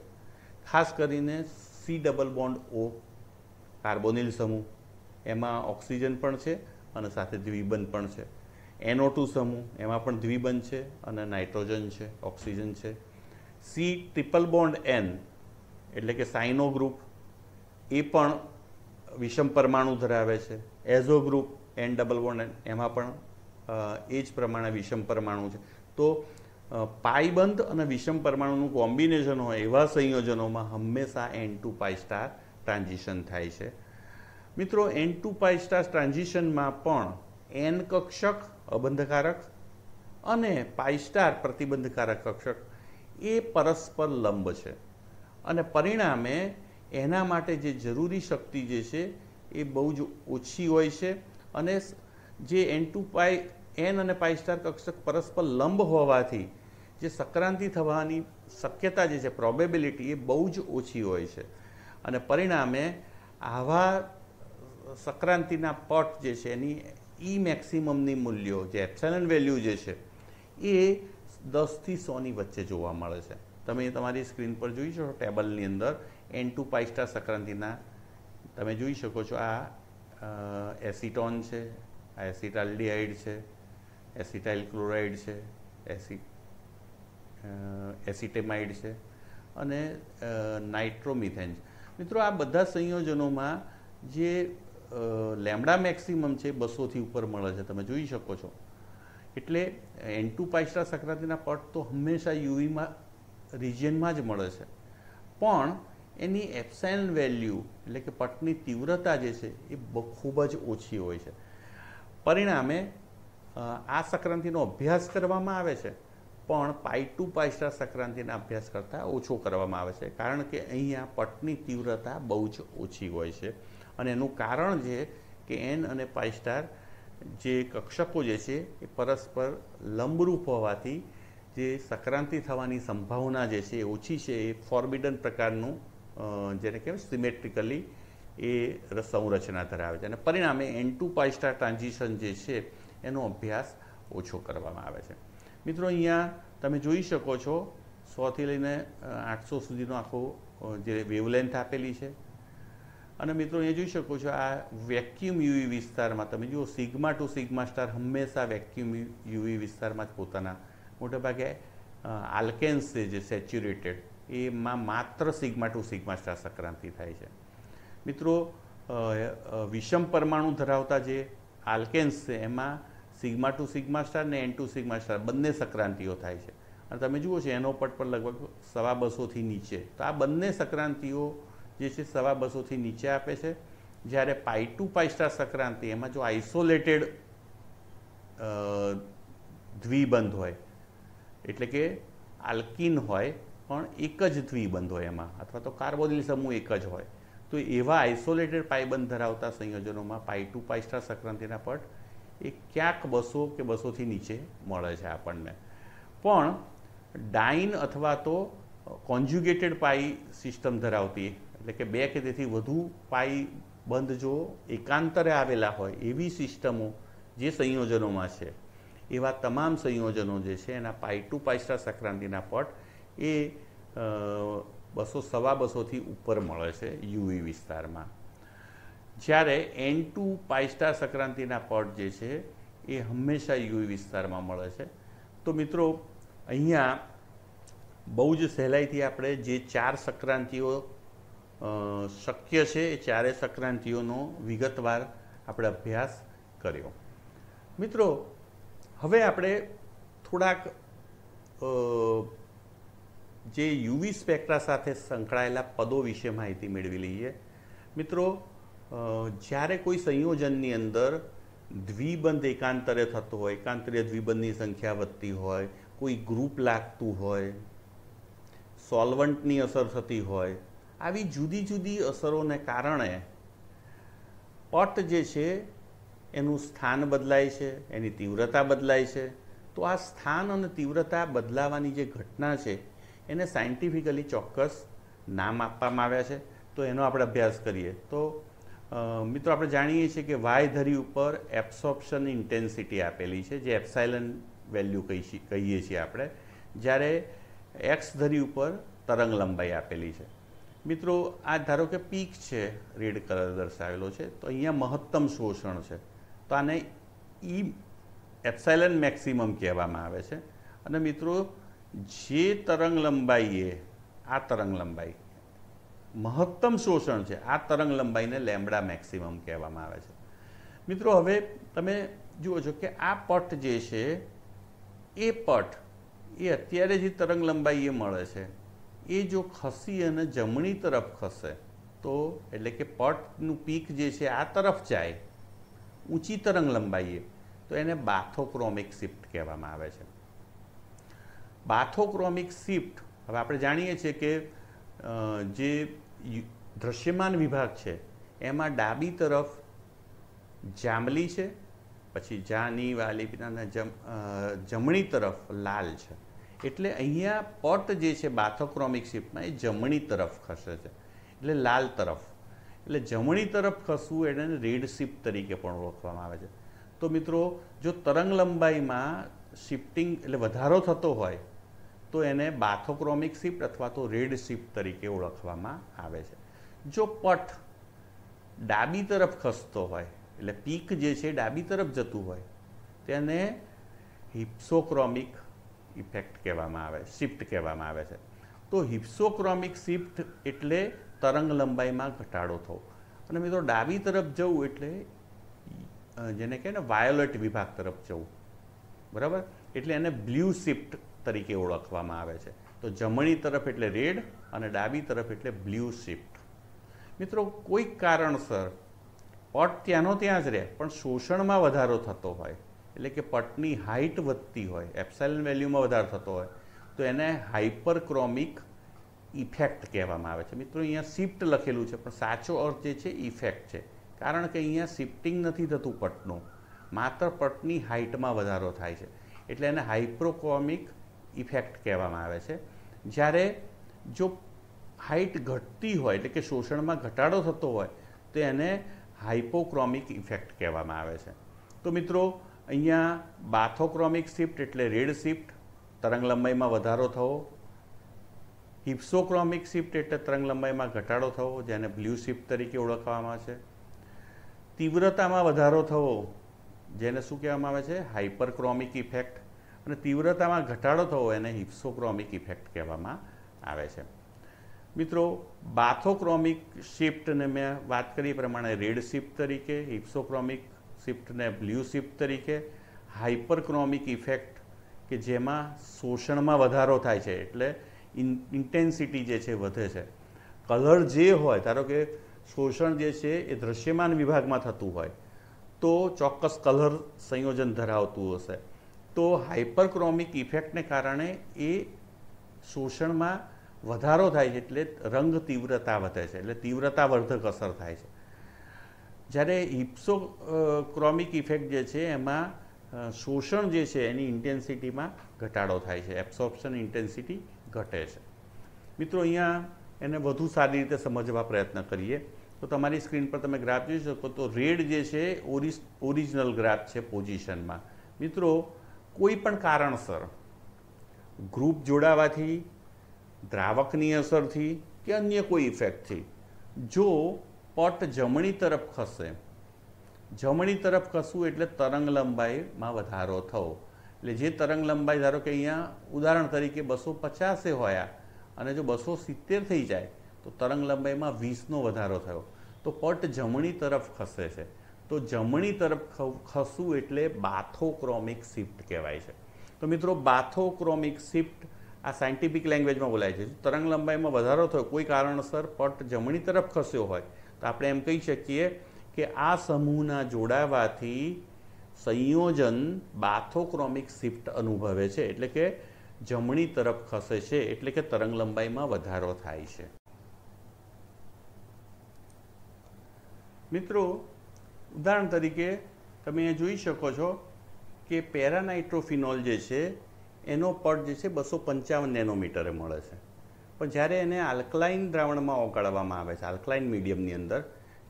ખાસ કરીને C double bond O carbonyl સમૂહ, એમાં ઓક્સિજન પણ છે અને સાથે દ્વિબંધ પણ છે. NO2 સમૂહ, એમાં પણ દ્વિબંધ છે અને નાઇટ્રોજન છે, ઓક્સિજન છે. C ટ્રિપલ બોન્ડ N એટલે કે સાઇનો ગ્રુપ, એ પણ વિષમ પરમાણુ ધરાવે છે. Azo group N double bond N, એમાં પણ એ જ પ્રમાણે વિષમ પરમાણુ છે. તો પાઈબંધ અને વિષમ પરમાણુનું કોમ્બિનેશન હોય એવા સંયોજનોમાં હંમેશા N2 પાઈ સ્ટાર ટ્રાન્ઝિશન થાય છે. મિત્રો, N2 પાઈ સ્ટાર ટ્રાન્ઝિશનમાં પણ N કક્ષક અબંધકારક અને પાઈ સ્ટાર પ્રતિબંધકારક કક્ષક એ પરસ્પર લંબ છે અને પરિણામે એના માટે જે જરૂરી શક્તિ જે છે એ બહુ જ ઓછી હોય છે અને જે N2 પાઈ N અને પાઈ સ્ટાર કક્ષક પરસ્પર લંબ હોવાથી જે સંક્રાંતિ થવાની શક્યતા જે છે, પ્રોબેબિલિટી, એ બહુ જ ઓછી હોય છે અને પરિણામે આવા સંક્રાંતિના પટ જે છે એની E મેક્સિમમની મૂલ્યો, જે એપ્સિલન વેલ્યુ જે છે, એ 10 થી 100 ની વચ્ચે જોવા મળે છે. તમે તમારી સ્ક્રીન પર જોઈ શકો ટેબલની અંદર N2 પાઈ સ્ટાર સંક્રાંતિના તમે જોઈ શકો છો. આ એસિટોન છે, આ એસિટાલ્ડિહાઇડ છે, એસિટાઇલ ક્લોરાઇડ છે, એસિટેમાઇડ છે અને નાઇટ્રોમિથેન છે. મિત્રો, આ બધા સંયોજનોમાં જે લેમ્ડા મેક્સિમમ છે 200 થી ઉપર મળે છે, તમે જોઈ શકો છો. એટલે N2 પાઈ સ્ટાર સંક્રાંતિના પટ તો હંમેશા યુવીમાં રિજિયનમાં જ મળે છે, પણ એની એપ્સાઇલન વેલ્યુ એટલે કે પટની તીવ્રતા જે છે એ ખૂબ જ ઓછી હોય છે. પરિણામે આ સંક્રાંતિનો અભ્યાસ કરવામાં આવે છે, પણ પાઈ ટુ પાઈ સ્ટાર સંક્રાંતિના અભ્યાસ કરતાં ઓછો કરવામાં આવે છે, કારણ કે અહીંયા પટની તીવ્રતા બહુ જ ઓછી હોય છે અને એનું કારણ છે કે N અને પાઈ સ્ટાર જે કક્ષકો જે છે એ પરસ્પર લંબરૂપ હોવાથી જે સંક્રાંતિ થવાની સંભાવના જે છે એ ઓછી છે. એ ફોર્બિડન પ્રકારનું જેને કહેવાય સિમેટ્રિકલી એ સંરચના ધરાવે છે અને પરિણામે N2 પાઈ સ્ટાર ટ્રાન્ઝિશન જે છે એનો અભ્યાસ ઓછો કરવામાં આવે છે. મિત્રો, અહીંયા તમે જોઈ શકો છો 100 થી લઈને 800 સુધીનો આખો જે વેવલેન્થ આપેલી છે અને મિત્રો અહીંયા જોઈ શકો છો આ વેક્યુમ યુવી વિસ્તારમાં તમે જુઓ સિગ્મા ટુ સિગ્મા સ્ટાર હંમેશા વેક્યુમ યુવી વિસ્તારમાં જ પોતાના મોટેભાગે આલ્કેન્સ જે સેચ્યુરેટેડ એમાં માત્ર sigma to sigma star Sankranti થાય છે. મિત્રો, વિષમ પરમાણુ ધરાવતા જે આલ્કેન્સ છે એમાં સિગ્મા ટુ સિગ્મા સ્ટાર ને N2 સિગ્મા સ્ટાર બંને સંક્રાંતિઓ થાય છે અને તમે જુઓ છો એનો પટ પર લગભગ 250 થી નીચે. તો આ બંને સંક્રાંતિઓ જે છે 250 થી નીચે આપે છે. જ્યારે પાઈ ટુ પાઈ સ્ટાર સંક્રાંતિ એમાં જો આઇસોલેટેડ દ્વિબંધ હોય એટલે કે આલ્કીન હોય પણ એક જ દ્વિબંધ હોય એમાં, અથવા તો કાર્બોનિલ સમૂહ એક જ હોય, તો એવા આઇસોલેટેડ પાઈબંધ ધરાવતા સંયોજનોમાં પાઈ ટુ પાઈ સ્ટાર સંક્રાંતિના પટ એ ક્યાંક 200 કે 200 થી નીચે મળે છે આપણને. પણ ડાઇન અથવા તો કોન્જ્યુગેટેડ પાઈ સિસ્ટમ ધરાવતી એટલે કે 2 કે તેથી વધુ પાઈ બંધ જો એકાંતરે આવેલા હોય એવી સિસ્ટમો જે સંયોજનોમાં છે, એવા તમામ સંયોજનો જે છે એના પાઈ ટુ પાઈ સ્ટાર સંક્રાંતિના પટ એ 200 થી ઉપર મળે છે યુવી વિસ્તારમાં. જ્યારે N2 પાઈ સ્ટાર સંક્રાંતિના પટ જે છે એ હંમેશા યુવી વિસ્તારમાં મળે છે. તો મિત્રો, અહીંયા બહુ જ સહેલાઈથી આપણે જે 4 સંક્રાંતિઓ શક્ય છે એ 4 સંક્રાંતિઓનો વિગતવાર આપણે અભ્યાસ કર્યો. મિત્રો, હવે આપણે થોડાક જે યુવી સ્પેક્ટ્રા સાથે સંકળાયેલા પદો વિશે માહિતી મેળવી લઈએ. મિત્રો, જ્યારે કોઈ સંયોજનની અંદર દ્વિબંધ એકાંતરે થતો હોય, એકાંતરીય દ્વિબંધની સંખ્યા વધતી હોય, કોઈ ગ્રુપ લાગતું હોય, સોલ્વન્ટની અસર થતી હોય, આવી જુદી જુદી અસરોને કારણે પટ જે છે એનું સ્થાન બદલાય છે, એની તીવ્રતા બદલાય છે. તો તો આ સ્થાન અને તીવ્રતા બદલાવાની જે ઘટના છે એને સાયન્ટિફિકલી ચોક્કસ નામ આપવામાં આવ્યા છે. તો એનો આપણે અભ્યાસ કરીએ તો મિત્રો આપણે જાણીએ છીએ કે વાય ધરી ઉપર એબ્સોર્પ્શન ઇન્ટેન્સિટી આપેલી છે, જે એપ્સાઇલન વેલ્યુ કહીએ છીએ આપણે, જ્યારે એક્સ ધરી ઉપર તરંગ લંબાઈ આપેલી છે. મિત્રો આ ધારો કે પીક છે, રેડ કલર દર્શાવેલો છે, તો અહીંયા મહત્તમ શોષણ છે, તો આને ઈ એપ્સાઇલન મેક્સિમમ કહેવામાં આવે છે. અને મિત્રો જે તરંગ લંબાઈએ આ તરંગ લંબાઈ મહત્તમ શોષણ છે, આ તરંગ લંબાઈને લેમ્બડા મેક્સિમમ કહેવામાં આવે છે. મિત્રો હવે તમે જુઓ છો કે આ પટ જે છે એ પટ એ અત્યારે જે તરંગ લંબાઈ એ મળે છે એ જો ખસી અને જમણી તરફ ખસે તો એટલે કે પટનું પીક જે છે આ તરફ જાય ઊંચી તરંગ લંબાઈએ તો એને બાથોક્રોમિક શિફ્ટ કહેવામાં આવે છે. બાથોક્રોમિક શિફ્ટ હવે આપણે જાણીએ છીએ કે જે દૃશ્યમાન વિભાગ છે એમાં ડાબી તરફ જાંબલી છે, પછી જાની વાલી જમણી તરફ લાલ છે, એટલે અહીંયા પટ જે છે બાથોક્રોમિક શિફ્ટમાં એ જમણી તરફ ખસે છે, એટલે લાલ તરફ. એટલે જમણી તરફ ખસવું એને રેડ શિફ્ટ તરીકે પણ ઓળખવામાં આવે છે. તો મિત્રો જો તરંગ લંબાઈમાં શિફ્ટિંગ એટલે વધારો થતો હોય તો એને બાથોક્રોમિક શિફ્ટ અથવા તો રેડ શિફ્ટ તરીકે ઓળખવામાં આવે છે. જો પટ ડાબી તરફ ખસતો હોય એટલે પીક જે છે ડાબી તરફ જતું હોય તેને હિપ્સોક્રોમિક ઇફેક્ટ કહેવામાં આવે, શિફ્ટ કહેવામાં આવે છે. તો હિપ્સોક્રોમિક શિફ્ટ એટલે તરંગ લંબાઈમાં ઘટાડો થવો. અને મિત્રો ડાબી તરફ જવું એટલે જેને કહે ને વાયોલેટ વિભાગ તરફ જવું, બરાબર, એટલે એને બ્લુ શિફ્ટ તરીકે ઓળખવામાં આવે છે. તો જમણી તરફ એટલે રેડ અને ડાબી તરફ એટલે બ્લુ શિફ્ટ. મિત્રો કોઈક કારણસર પટ ત્યાંનો ત્યાં જ રહે પણ શોષણમાં વધારો થતો હોય, એટલે કે પટની હાઇટ વધતી હોય, એપ્સાઇલન વેલ્યુમાં વધારો થતો હોય તો એને હાઇપરક્રોમિક ઇફેક્ટ કહેવામાં આવે છે. મિત્રો અહીંયા શિફ્ટ લખેલું છે પણ સાચો અર્થ જે છે ઇફેક્ટ છે, કારણ કે અહીંયા શિફ્ટિંગ નથી થતું પટનું, માત્ર પટની હાઇટમાં વધારો થાય છે, એટલે એને હાઇપરક્રોમિક ઇફેક્ટ કહેવામાં આવે છે. જ્યારે જો હાઇટ ઘટતી હોય એટલે કે શોષણમાં ઘટાડો થતો હોય તો એને હાઇપોક્રોમિક ઇફેક્ટ કહેવામાં આવે છે. તો મિત્રો અહીંયા બાથોક્રોમિક શિફ્ટ એટલે રેડ શિફ્ટ, તરંગ લંબાઈમાં વધારો થવો. હિપ્સોક્રોમિક શિફ્ટ એટલે તરંગ લંબાઈમાં ઘટાડો થવો, જેને બ્લુ શિફ્ટ તરીકે ઓળખવામાં આવે છે. તીવ્રતામાં વધારો થવો જેને શું કહેવામાં આવે છે, હાઇપરક્રોમિક ઇફેક્ટ. અને તીવ્રતામાં ઘટાડો થવો એને હિપ્સોક્રોમિક ઇફેક્ટ કહેવામાં આવે છે. મિત્રો બાથોક્રોમિક શિફ્ટને મેં વાત કરી પ્રમાણે રેડ શિફ્ટ તરીકે, હિપ્સોક્રોમિક શિફ્ટને બ્લુ શિફ્ટ તરીકે, હાઇપરક્રોમિક ઇફેક્ટ કે જેમાં શોષણમાં વધારો થાય છે એટલે ઇન્ટેન્સિટી જે છે વધે છે. કલર જે હોય, ધારો કે શોષણ જે છે એ દૃશ્યમાન વિભાગમાં થતું હોય તો ચોક્કસ કલર સંયોજન ધરાવતું હશે, તો હાઇપરક્રોમિક ઇફેક્ટને કારણે એ શોષણમાં વધારો થાય છે એટલે રંગ તીવ્રતા વધે છે, એટલે તીવ્રતાવર્ધક અસર થાય છે. જ્યારે હિપ્સોક્રોમિક ઇફેક્ટ જે છે એમાં શોષણ જે છે એની ઇન્ટેન્સિટીમાં ઘટાડો થાય છે, એબ્સોર્પ્શન ઇન્ટેન્સિટી ઘટે છે. મિત્રો અહીંયા એને વધુ સારી રીતે સમજવા પ્રયત્ન કરીએ તો તમારી સ્ક્રીન પર તમે ગ્રાફ જોઈ શકો તો રેડ જે છે ઓરિજિનલ ગ્રાફ છે પોઝિશનમાં. મિત્રો કોઈ પણ કારણસર ગ્રુપ જોડાવાથી, દ્રાવકની અસરથી કે અન્ય કોઈ ઇફેક્ટથી જો પટ જમણી તરફ ખસે, જમણી તરફ ખસવું એટલે તરંગ લંબાઈમાં વધારો થવો. એટલે જે તરંગ લંબાઈ ધારો કે અહીંયા ઉદાહરણ તરીકે 250 હોય અને જો 270 થઈ જાય તો તરંગ લંબાઈમાં 20નો વધારો થયો તો પટ જમણી તરફ ખસે છે. તો જમણી તરફ ખસવું એટલે બાથોક્રોમિક શિફ્ટ કહેવાય છે. તો મિત્રો બાથોક્રોમિક શિફ્ટ આ સાયન્ટિફિક લેંગ્વેજમાં બોલાય છે. તરંગ લંબાઈમાં વધારો થયો, કોઈ કારણસર પટ જમણી તરફ ખસ્યો હોય તો આપણે એમ કહી શકીએ કે આ સમૂહના જોડાવાથી સંયોજન બાથોક્રોમિક શિફ્ટ અનુભવે છે, એટલે કે જમણી તરફ ખસે છે, એટલે કે તરંગ લંબાઈમાં વધારો થાય છે. મિત્રો ઉદાહરણ તરીકે તમે જોઈ શકો છો કે પેરાનાઇટ્રોફિનોલ જે છે એનો પટ જે છે 255 નેનોમીટરે મળે છે, પણ જ્યારે એને આલ્કલાઇન દ્રાવણમાં ઓગાળવામાં આવે છે, આલ્કલાઇન મીડિયમની અંદર,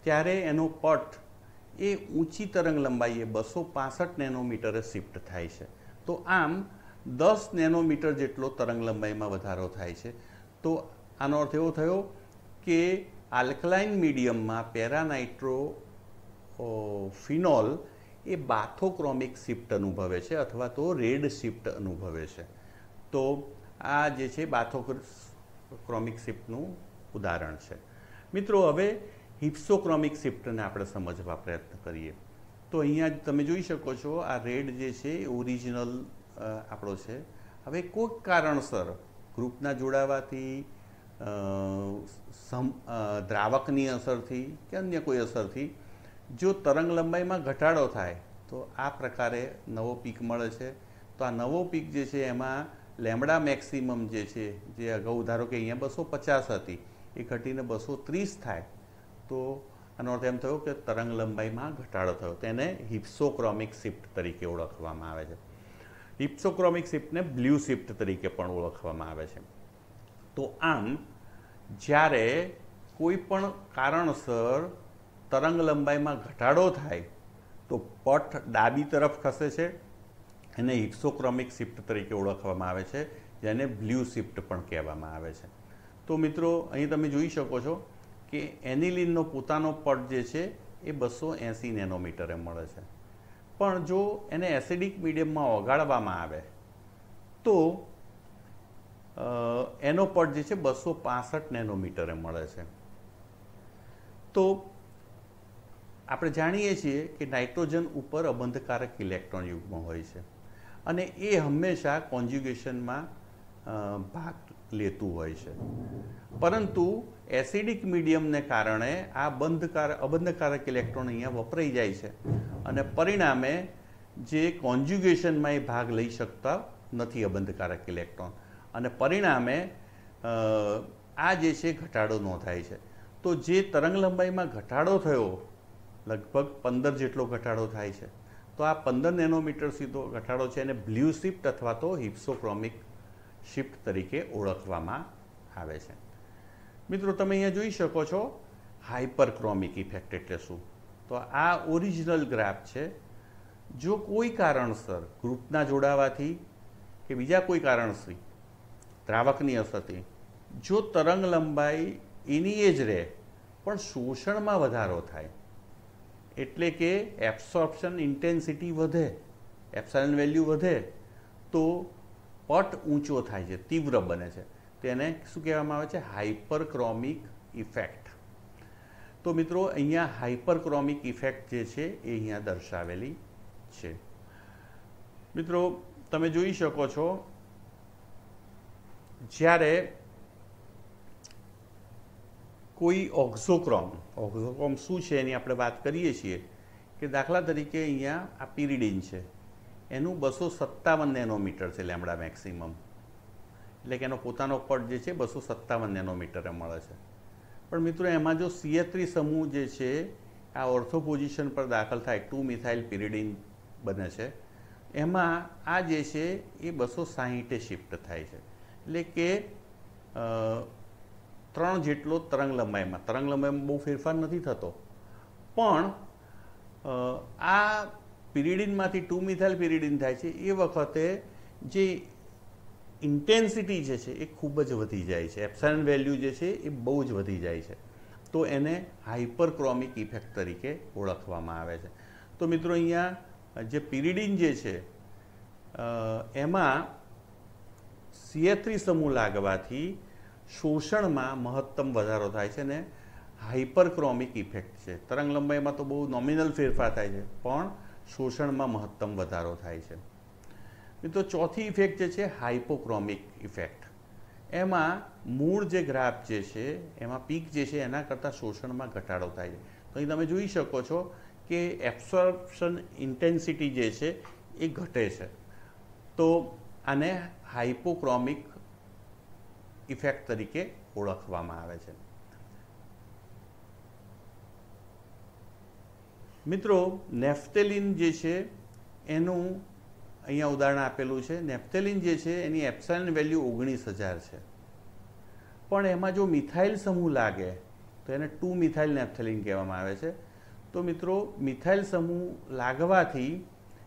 ત્યારે એનો પટ એ ઊંચી તરંગ લંબાઈએ 265 નેનોમીટરે શિફ્ટ થાય છે. તો આમ 10 નેનોમીટર જેટલો તરંગ લંબાઈમાં વધારો થાય છે. તો આનો અર્થ એવો થયો કે આલ્કલાઇન મીડિયમમાં પેરાનાઇટ્રોફિનોલ એ બાથોક્રોમિક શિફ્ટ અનુભવે છે અથવા તો રેડ શિફ્ટ અનુભવે છે. તો આ જે છે બાથોક્રોમિક શિફ્ટનું ઉદાહરણ છે. મિત્રો, હવે હિપ્સોક્રોમિક શિફ્ટને આપણે સમજવા પ્રયત્ન કરીએ. તો અહીંયા તમે જોઈ શકો છો આ રેડ જે છે એ ઓરિજિનલ આપણો છે. હવે કોઈક કારણસર ગ્રુપના જોડાવાથી, દ્રાવકની અસરથી કે અન્ય કોઈ અસરથી જો તરંગ લંબાઈમાં ઘટાડો થાય તો આ પ્રકારે નવો પીક મળે છે. તો આ નવો પીક જે છે એમાં લેમ્બડા મેક્સિમમ જે છે, જે અગાઉ ધારો કે અહીંયા 250 હતી, એ ઘટીને 230 થાય, તો આનો અર્થ એમ થયો કે તરંગ લંબાઈમાં ઘટાડો થયો. તેને હિપ્સોક્રોમિક શિફ્ટ તરીકે ઓળખવામાં આવે છે. હિપ્સોક્રોમિક શિફ્ટને બ્લુ શિફ્ટ તરીકે પણ ઓળખવામાં આવે છે. તો આમ જ્યારે કોઈ પણ કારણસર તરંગ લંબાઈમાં ઘટાડો થાય તો પટ ડાબી તરફ ખસે છે, એને હિપ્સોક્રોમિક શિફ્ટ તરીકે ઓળખવામાં આવે છે, જેને બ્લુ શિફ્ટ પણ કહેવામાં આવે છે. તો મિત્રો, અહીં તમે જોઈ શકો છો કે એનિલિનનો પોતાનો પટ જે છે એ 280 નેનોમીટરે મળે છે, પણ જો એને એસિડિક મીડિયમમાં ઓગાળવામાં આવે તો એનો પટ જે છે 265 નેનોમીટરે મળે છે. તો આપણે જાણીએ છીએ કે નાઇટ્રોજન ઉપર અબંધકારક ઇલેક્ટ્રોન યુગ્મ હોય છે અને એ હંમેશા કોન્જ્યુગેશનમાં ભાગ લેતું હોય છે, પરંતુ એસિડિક મીડિયમને કારણે આ અબંધકારક ઇલેક્ટ્રોન અહીંયા વપરાઈ જાય છે અને પરિણામે જે કોન્જ્યુગેશનમાં એ ભાગ લઈ શકતા નથી અબંધકારક ઇલેક્ટ્રોન, અને પરિણામે આ જે છે ઘટાડો નોંધાય છે. તો જે તરંગ લંબાઈમાં ઘટાડો થયો, લગભગ 15 જેટલો ઘટાડો થાય છે, તો આ 15 નેનોમીટર સીધો ઘટાડો છે એને બ્લુ શિફ્ટ અથવા તો હિપ્સોક્રોમિક શિફ્ટ તરીકે ઓળખવામાં આવે છે. મિત્રો, તમે અહીંયા જોઈ શકો છો હાઇપરક્રોમિક ઇફેક્ટ એટલે શું? તો આ ઓરિજિનલ ગ્રાફ છે. જો કોઈ કારણસર ગ્રુપના જોડાવાથી કે બીજા કોઈ કારણથી, દ્રાવકની અસરથી જો તરંગ લંબાઈ એની એ જ રહે પણ શોષણમાં વધારો થાય, એટલે કે એબ્સોર્પ્શન ઇન્ટેન્સિટી વધે, એપ્સાઇલન વેલ્યુ વધે, તો પટ ઊંચો થાય છે, તીવ્ર બને છે. તેને શું કહેવામાં આવે છે? હાઇપરક્રોમિક ઇફેક્ટ. તો મિત્રો, અહીંયા હાઇપરક્રોમિક ઇફેક્ટ જે છે એ અહીંયા દર્શાવેલી છે. મિત્રો, તમે જોઈ શકો છો જ્યારે કોઈ ઓક્ઝોક્રોમ શું છે એની આપણે વાત કરીએ છીએ કે દાખલા તરીકે અહીંયા આ પિરિડીન છે, એનું 257 નેનોમીટર છે લેમ્બડા મેક્સિમમ, એટલે કે એનો પોતાનો પટ જે છે 257 નેનોમીટરે મળે છે. પણ મિત્રો, એમાં જો CH3 સમૂહ જે છે આ ઓર્થો પોઝિશન પર દાખલ થાય, 2 મિથાઇલ પિરિડીન બને છે, એમાં આ જે છે એ 260 શિફ્ટ થાય છે, એટલે કે 3 જેટલો તરંગ લંબાઈમાં બહુ ફેરફાર નથી થતો, પણ આ પિરિડીનમાંથી 2 મિથાઇલ પિરિડીન થાય છે એ વખતે જે ઇન્ટેન્સિટી જે છે એ ખૂબ જ વધી જાય છે, એપ્સાઇલન વેલ્યુ જે છે એ બહુ જ વધી જાય છે. તો એને હાઇપરક્રોમિક ઇફેક્ટ તરીકે ઓળખવામાં આવે છે. તો મિત્રો, અહીંયા જે પિરિડીન જે છે એમાં CH3 સમૂહ લાગવાથી શોષણમાં મહત્તમ વધારો થાય છે ને હાઇપરક્રોમિક ઇફેક્ટ છે. તરંગ લંબાઈમાં તો બહુ નોમિનલ ફેરફાર થાય છે, પણ શોષણમાં મહત્તમ વધારો થાય છે. મિત્રો, ચોથી ઇફેક્ટ જે છે હાઇપોક્રોમિક ઇફેક્ટ, એમાં મૂળ જે ગ્રાફ જે છે એમાં પીક જે છે એના કરતાં શોષણમાં ઘટાડો થાય છે. તો અહીં તમે જોઈ શકો છો કે એબ્સોર્પ્શન ઇન્ટેન્સિટી જે છે એ ઘટે છે. તો આને હાઇપોક્રોમિક ઇફેક્ટ તરીકે ઓળખવામાં આવે છે. મિત્રો, નેફ્થેલિન જે છે એનું અહીંયા ઉદાહરણ આપેલું છે, નેપ્થેલિન જે છે એની એપ્સાઇલન વેલ્યુ 19,000 છે, પણ એમાં જો મિથાઇલ સમૂહ લાગે તો એને 2 મિથાઇલ નેપ્થેલિન કહેવામાં આવે છે. તો મિત્રો મિથાઇલ સમૂહ લાગવાથી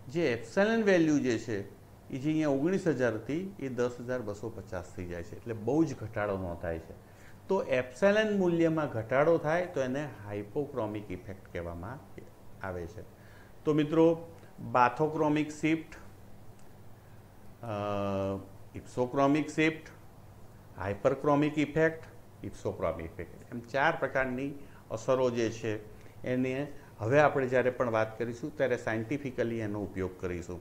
જે એપ્સાઇલન વેલ્યુ જે છે એ જે અહીંયા 19,000 હતી એ 10,250 થઈ જાય છે, એટલે બહુ જ ઘટાડો નોંધાય છે. તો એપ્સાઇલન મૂલ્યમાં ઘટાડો થાય તો એને હાઇપોક્રોમિક ઇફેક્ટ કહેવામાં આવે છે. તો મિત્રો બાથોક્રોમિક શિફ્ટ, ઇપ્સોક્રોમિક શિફ્ટ, હાઇપરક્રોમિક ઇફેક્ટ, ઇપ્સોક્રોમિક ઇફેક્ટ, એમ 4 પ્રકારની અસરો જે છે એને હવે આપણે જ્યારે પણ વાત કરીશું ત્યારે સાયન્ટિફિકલી એનો ઉપયોગ કરીશું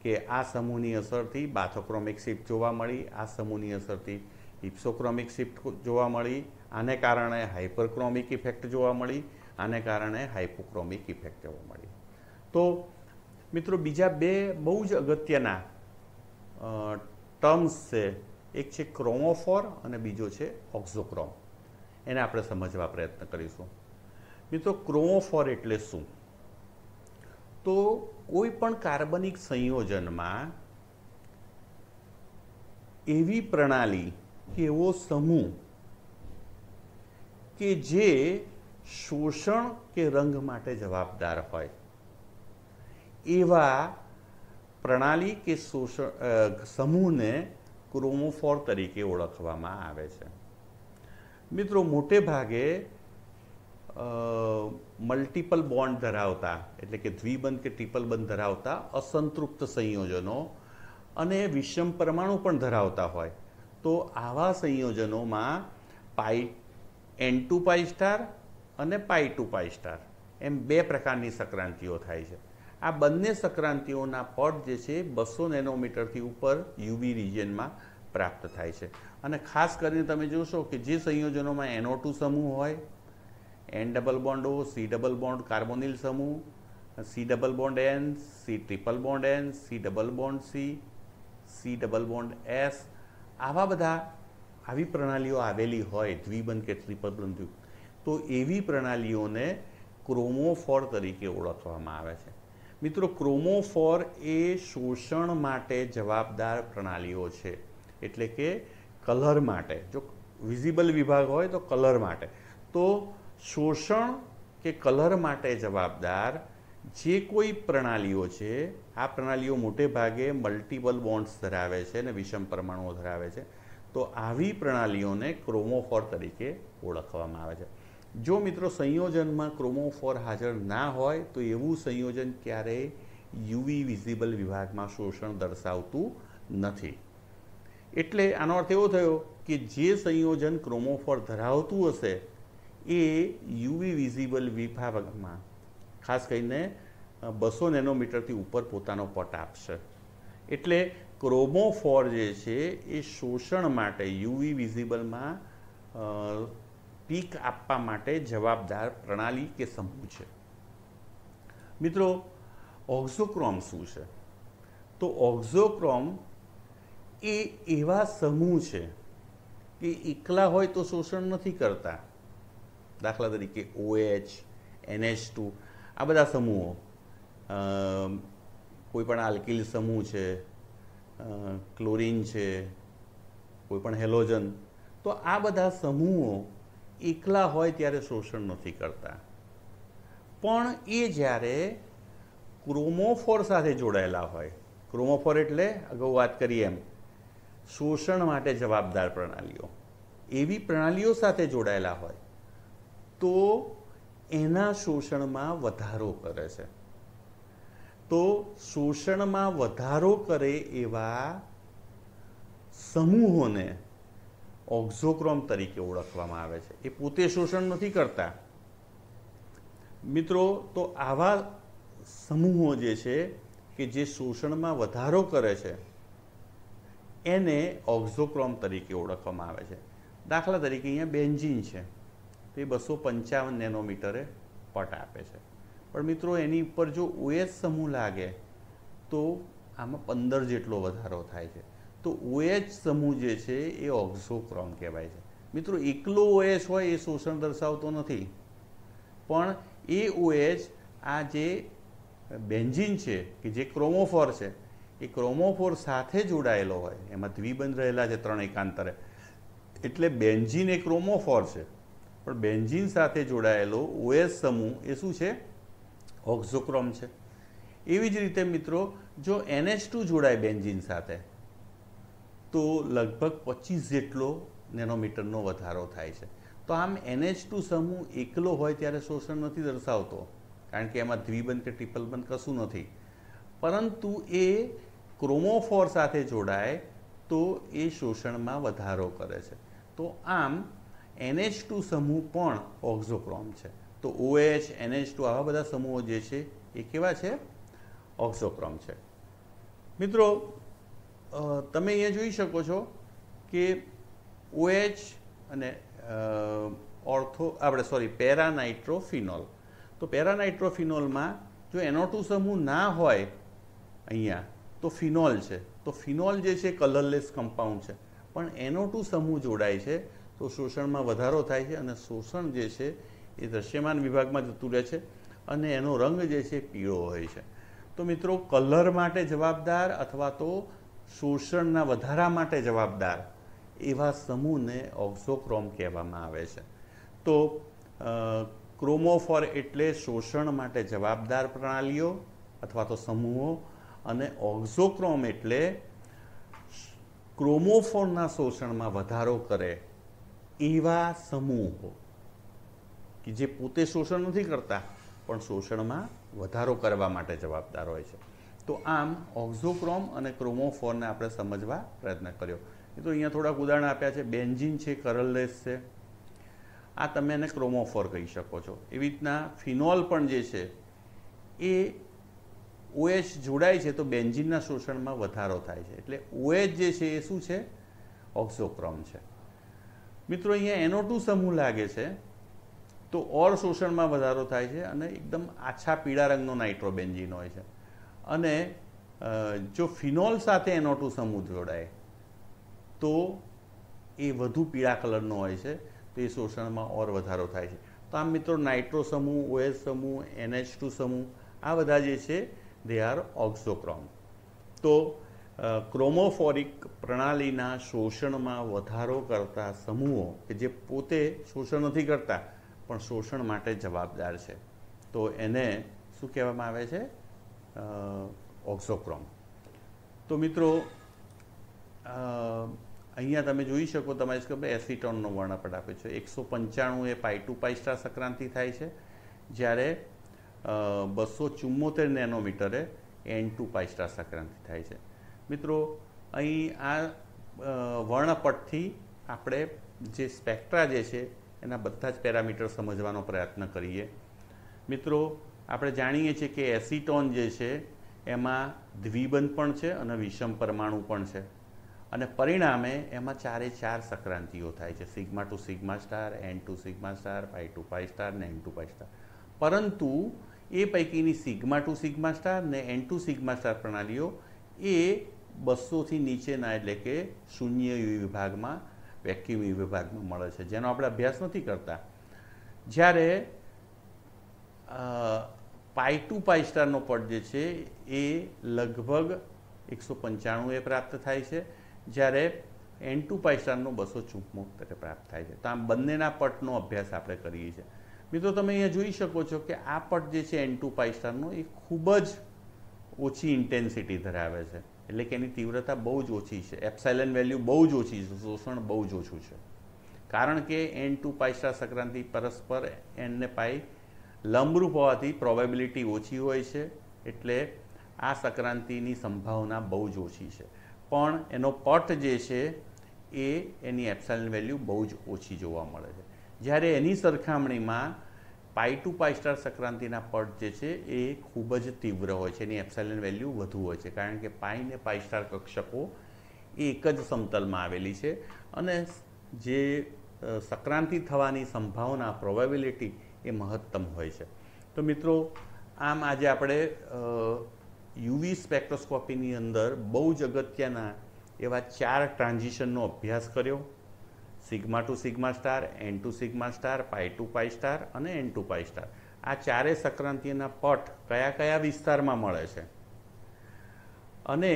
કે આ સમૂહની અસરથી બાથોક્રોમિક શિફ્ટ જોવા મળી, આ સમૂહની અસરથી ઇપ્સોક્રોમિક શિફ્ટ જોવા મળી, આને કારણે હાઇપરક્રોમિક ઇફેક્ટ જોવા મળી, આને કારણે હાઇપોક્રોમિક ઇફેક્ટ જોવા મળી. તો મિત્રો બીજા 2 બહુ જ અગત્યના ટર્મ્સ છે, એક છે ક્રોમોફોર અને બીજો છે ઓક્ઝોક્રોમ. એને આપણે સમજવા પ્રયત્ન કરીશું. મિત્રો ક્રોમોફોર એટલે શું? તો કોઈ પણ કાર્બનિક સંયોજનમાં એવી પ્રણાલી કે એવો સમૂહ કે જે શોષણ કે રંગ માટે જવાબદાર હોય એવા પ્રણાલી કે સમૂહને ક્રોમોફોર તરીકે ઓળખવામાં આવે છે. મિત્રો મોટે ભાગે મલ્ટિપલ બોન્ડ ધરાવતા એટલે કે દ્વિબંધ કે ટ્રિપલ બંધ ધરાવતા અસંતૃપ્ત સંયોજનો અને વિષમ પરમાણુ પણ ધરાવતા હોય તો આવા સંયોજનોમાં N2 પાઈ સ્ટાર અને π2 પાઈ સ્ટાર એમ 2 પ્રકારની સંક્રાંતિઓ થાય છે. આ બંને સંક્રાંતિઓના પડ જે છે 200 નેનોમીટરથી ઉપર યુવી રિજિયનમાં પ્રાપ્ત થાય છે. અને ખાસ કરીને તમે જોશો કે જે સંયોજનોમાં NO2 સમૂહ હોય, N double bond O, C double bond carbonyl સમૂહ, C double bond N, C triple bond N, C double bond C double bond S, આવી પ્રણાલીઓ આવેલી હોય દ્વિબંધ કે ટ્રિપલ બંધ, તો એવી પ્રણાલીઓને ક્રોમોફોર તરીકે ઓળખવામાં આવે છે. મિત્રો ક્રોમોફોર એ શોષણ માટે જવાબદાર પ્રણાલીઓ છે, એટલે કે કલર માટે. જો વિઝિબલ વિભાગ હોય તો કલર માટે, તો શોષણ કે કલર માટે જવાબદાર જે કોઈ પ્રણાલીઓ છે આ પ્રણાલીઓ મોટે ભાગે મલ્ટિપલ બોન્ડ્સ ધરાવે છે અને વિષમ પરમાણુઓ ધરાવે છે. તો આવી પ્રણાલીઓને ક્રોમોફોર તરીકે ઓળખવામાં આવે છે. જો મિત્રો સંયોજનમાં ક્રોમોફોર હાજર ના હોય તો એવું સંયોજન ક્યારેય યુવી વિઝિબલ વિભાગમાં શોષણ દર્શાવતું નથી. એટલે આનો અર્થ એવો થયો કે જે સંયોજન ક્રોમોફોર ધરાવતું હશે એ યુવી વિઝિબલ વિભાગમાં ખાસ કરીને 200 નેનોમીટરથી ઉપર પોતાનો પટ આપશે. એટલે ક્રોમોફોર જે છે એ શોષણ માટે યુવી વિઝિબલમાં પીક આપવા માટે જવાબદાર પ્રણાલી કે સમૂહ છે. મિત્રો ઓક્ઝોક્રોમ શું છે? તો ઓક્ઝોક્રોમ એ એવા સમૂહ છે કે એકલા હોય તો શોષણ નથી કરતા. દાખલા તરીકે OH, NH2 આ બધા સમૂહો, કોઈ પણ આલ્કિલ સમૂહ છે, ક્લોરીન છે, કોઈ પણ હેલોજન, તો આ બધા સમૂહો એકલા હોય ત્યારે શોષણ નથી કરતા. પણ એ જ્યારે ક્રોમોફોર સાથે જોડાયેલા હોય, ક્રોમોફોર એટલે અગાઉ વાત કરી એમ શોષણ માટે જવાબદાર પ્રણાલીઓ, એવી પ્રણાલીઓ સાથે જોડાયેલા હોય તો એના શોષણમાં વધારો કરે છે. તો શોષણમાં વધારો કરે એવા સમૂહોને ઓક્ઝોક્રોમ તરીકે ઓળખવામાં આવે છે. એ પોતે શોષણ નથી કરતા મિત્રો. તો આવા સમૂહો જે છે કે જે શોષણમાં વધારો કરે છે એને ઓક્ઝોક્રોમ તરીકે ઓળખવામાં આવે છે. દાખલા તરીકે અહીંયા બેન્ઝીન છે, તે 255 નેનોમીટરે પટ આપે છે, પણ મિત્રો એની ઉપર જો OH સમૂહ લાગે તો આમાં 15 જેટલો વધારો થાય છે. તો OH સમૂહ જે છે એ ઓક્ઝોક્રોમ કહેવાય છે. મિત્રો એકલો OH હોય એ શોષણ દર્શાવતો નથી, પણ એ OH આ જે બેન્ઝીન છે કે જે ક્રોમોફોર છે એ ક્રોમોફોર સાથે જોડાયેલો હોય, એમાં દ્વિબંધ રહેલા છે 3 એકાંતરે, એટલે બેન્ઝીન એ ક્રોમોફોર છે, પણ બેન્ઝીન સાથે જોડાયેલો OH સમૂહ એ શું છે? ઓક્ઝોક્રોમ છે. એવી જ રીતે મિત્રો જો NH2 જોડાય બેન્ઝીન સાથે તો લગભગ 25 જેટલો નેનોમીટરનો વધારો થાય છે. તો આમ NH2 સમૂહ એકલો હોય ત્યારે શોષણ નથી દર્શાવતો, કારણ કે એમાં દ્વિબંધ કે ટ્રિપલ બંધ કશું નથી, પરંતુ એ ક્રોમોફોર સાથે જોડાય તો એ શોષણમાં વધારો કરે છે. તો આમ NH2 સમૂહ પણ ઓક્ઝોક્રોમ છે. તો OH, NH2 આવા બધા સમૂહો જે છે એ કેવા છે? ઓક્ઝોક્રોમ છે. મિત્રો તમે અહીંયા જોઈ શકો છો કે OH અને પેરાનાઇટ્રોફિનોલ. તો પેરાનાઇટ્રોફિનોલમાં જો NO2 સમૂહ ના હોય અહીંયા તો ફિનોલ છે. તો ફિનોલ જે છે કલરલેસ કમ્પાઉન્ડ છે, પણ NO2 સમૂહ જોડાય છે તો શોષણમાં વધારો થાય છે અને શોષણ જે છે એ દૃશ્યમાન વિભાગમાં જતું રહે છે અને એનો રંગ જે છે પીળો હોય છે. તો મિત્રો કલર માટે જવાબદાર અથવા તો શોષણના વધારા માટે જવાબદાર એવા સમૂહને ઓક્ઝોક્રોમ કહેવામાં આવે છે. તો ક્રોમોફોર એટલે શોષણ માટે જવાબદાર પ્રણાલીઓ અથવા તો સમૂહો, અને ઓક્ઝોક્રોમ એટલે ક્રોમોફોરના શોષણમાં વધારો કરે એવા સમૂહો કે જે પોતે શોષણ નથી કરતા પણ શોષણમાં વધારો કરવા માટે જવાબદાર હોય છે. તો આમ ઓક્ઝોક્રોમ અને ક્રોમોફોરને આપણે સમજવા પ્રયત્ન કર્યો. તો અહીંયા થોડાક ઉદાહરણ આપ્યા છે. બેન્ઝીન છે, કલરલેસ છે, આ તમે એને ક્રોમોફોર કહી શકો છો. એવી રીતના ફિનોલ પણ જે છે એ OH જોડાય છે તો બેન્ઝીનના શોષણમાં વધારો થાય છે, એટલે OH જે છે એ શું છે? ઓક્ઝોક્રોમ છે. મિત્રો અહીંયા NO2 સમૂહ લાગે છે તો ઓર શોષણમાં વધારો થાય છે અને એકદમ આછા પીળા રંગનો નાઇટ્રોબેન્ઝીન હોય છે. અને જો ફિનોલ સાથે NO2 સમૂહ જોડાય તો એ વધુ પીળા કલરનો હોય છે, તો એ શોષણમાં ઓર વધારો થાય છે. તો આમ મિત્રો નાઇટ્રો સમૂહ, OH સમૂહ, NH2 સમૂહ આ બધા જે છે દે આર ઓક્ઝોક્રોમ. તો ક્રોમોફોરિક પ્રણાલીના શોષણમાં વધારો કરતા સમૂહો કે જે પોતે શોષણ નથી કરતા પણ શોષણ માટે જવાબદાર છે, તો એને શું કહેવામાં આવે છે? ઓક્ઝોક્રોમ. તો મિત્રો અહીંયા તમે જોઈ શકો, તમારી ખબર એસિટોનનો વર્ણપટ આપ્યો છે. 195 એ π2π સંક્રાંતિ થાય છે, જ્યારે 274 નેનોમીટરે N2π સંક્રાંતિ થાય છે. મિત્રો અહીં આ વર્ણપટથી આપણે જે સ્પેક્ટ્રા જે છે એના બધા જ પેરામીટર સમજવાનો પ્રયત્ન કરીએ. મિત્રો આપણે જાણીએ છીએ કે એસિટોન જે છે એમાં દ્વિબંધ પણ છે અને વિષમ પરમાણુ પણ છે, અને પરિણામે એમાં 4 સંક્રાંતિઓ થાય છે, sigma to sigma star, N2 sigma star, π2π star ને N2π સ્ટાર. પરંતુ એ પૈકીની સિગ્મા ટુ સિગ્મા સ્ટાર ને N2 સિગ્મા સ્ટાર પ્રણાલીઓ એ 200થી નીચેના એટલે કે શૂન્ય વિભાગમાં, વેક્યુમ વિભાગમાં મળે છે, જેનો આપણે અભ્યાસ નથી કરતા. જ્યારે π2π સ્ટારનો પટ જે છે એ લગભગ 195 પ્રાપ્ત થાય છે, જ્યારે N2π સ્ટારનો 274 પ્રાપ્ત થાય છે. તો આમ બંનેના પટનો અભ્યાસ આપણે કરીએ છીએ. મિત્રો તમે અહીંયા જોઈ શકો છો કે આ પટ જે છે N2π સ્ટારનો એ ખૂબ જ ઓછી ઇન્ટેન્સિટી ધરાવે છે, એટલે કે એની તીવ્રતા બહુ જ ઓછી છે, એપ્સાઇલન વેલ્યુ બહુ જ ઓછી છે, શોષણ બહુ જ ઓછું છે. કારણ કે N2π સ્ટાર સંક્રાંતિ પરસ્પર N ને π લંબરૂપ હોવાથી પ્રોબેબિલિટી ઓછી હોય છે, એટલે આ સંક્રાંતિની સંભાવના બહુ જ ઓછી છે. પણ એનો પટ જે છે એ એની એપ્સાઇલન વેલ્યુ બહુ જ ઓછી જોવા મળે છે. જ્યારે એની સરખામણીમાં π2π સ્ટાર સંક્રાંતિના પટ જે છે એ ખૂબ જ તીવ્ર હોય છે, એની એપ્સાઇલન વેલ્યુ વધુ હોય છે, કારણ કે π ને π સ્ટાર કક્ષકો એ એક જ સમતલમાં આવેલી છે અને જે સંક્રાંતિ થવાની સંભાવના, પ્રોબેબિલિટી એ મહત્તમ હોય છે. તો મિત્રો આમ આજે આપણે યુવી સ્પેક્ટ્રોસ્કોપીની અંદર બહુ જ અગત્યના એવા 4 ટ્રાન્ઝિશનનો અભ્યાસ કર્યો. Sigma to sigma star, N2 sigma star, π2π star અને N2π સ્ટાર. આ ચારેય સંક્રાંતિના પટ કયા કયા વિસ્તારમાં મળે છે અને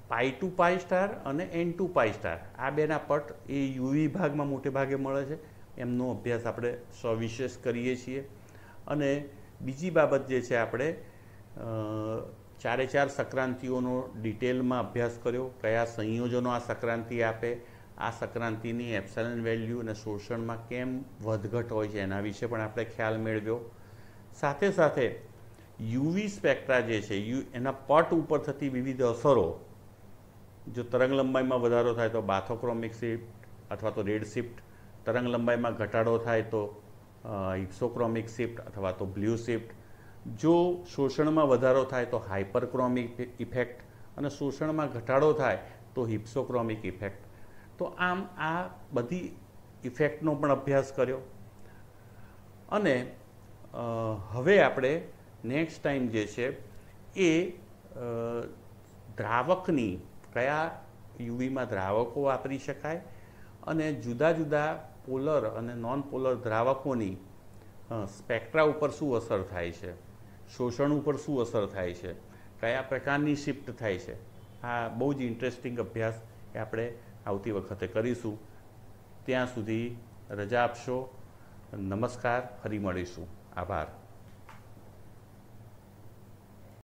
પાઈ ટુ પાઈ સ્ટાર અને એન ટુ પાઈ સ્ટાર આ બેના પટ એ યુવી ભાગમાં મોટે ભાગે મળે છે. એમનો અભ્યાસ આપણે સવિશેષ કરીએ છીએ. અને બીજી બાબત જે છે, આપણે ચારે ચાર સંક્રાંતિઓનો ડિટેલમાં અભ્યાસ કર્યો, કયા સંયોજનો આ સંક્રાંતિ આપે, આ સંક્રાંતિની એપ્સિલન વેલ્યુ અને શોષણમાં કેમ વધઘટ હોય છે એના વિશે પણ આપણે ખ્યાલ મેળવ્યો. સાથે સાથે યુવી સ્પેક્ટ્રા જે છે, એના પટ ઉપર થતી વિવિધ અસરો, જો તરંગ લંબાઈમાં વધારો થાય તો બાથોક્રોમિક શિફ્ટ અથવા તો રેડ શિફ્ટ, તરંગ લંબાઈમાં ઘટાડો થાય તો હિપ્સોક્રોમિક શિફ્ટ અથવા તો બ્લુ શિફ્ટ, જો શોષણમાં વધારો થાય તો હાઇપરક્રોમિક ઇફેક્ટ અને શોષણમાં ઘટાડો થાય તો હિપ્સોક્રોમિક ઇફેક્ટ. તો આમ આ બધી ઇફેક્ટનો પણ અભ્યાસ કર્યો. અને હવે આપણે નેક્સ્ટ ટાઈમ જે છે એ દ્રાવકની કયા યુવીમાં દ્રાવકો વાપરી શકાય અને જુદા જુદા પોલર અને નોન પોલર દ્રાવકોની સ્પેક્ટ્રા ઉપર શું અસર થાય છે, શોષણ ઉપર શું અસર થાય છે, કયા પ્રકારની શિફ્ટ થાય છે. આ બહુ જ ઇન્ટરેસ્ટિંગ અભ્યાસ એ આપણે આવતી વખતે કરીશું. ત્યાં સુધી રજા આપશો. નમસ્કાર, ફરી મળીશું. આભાર.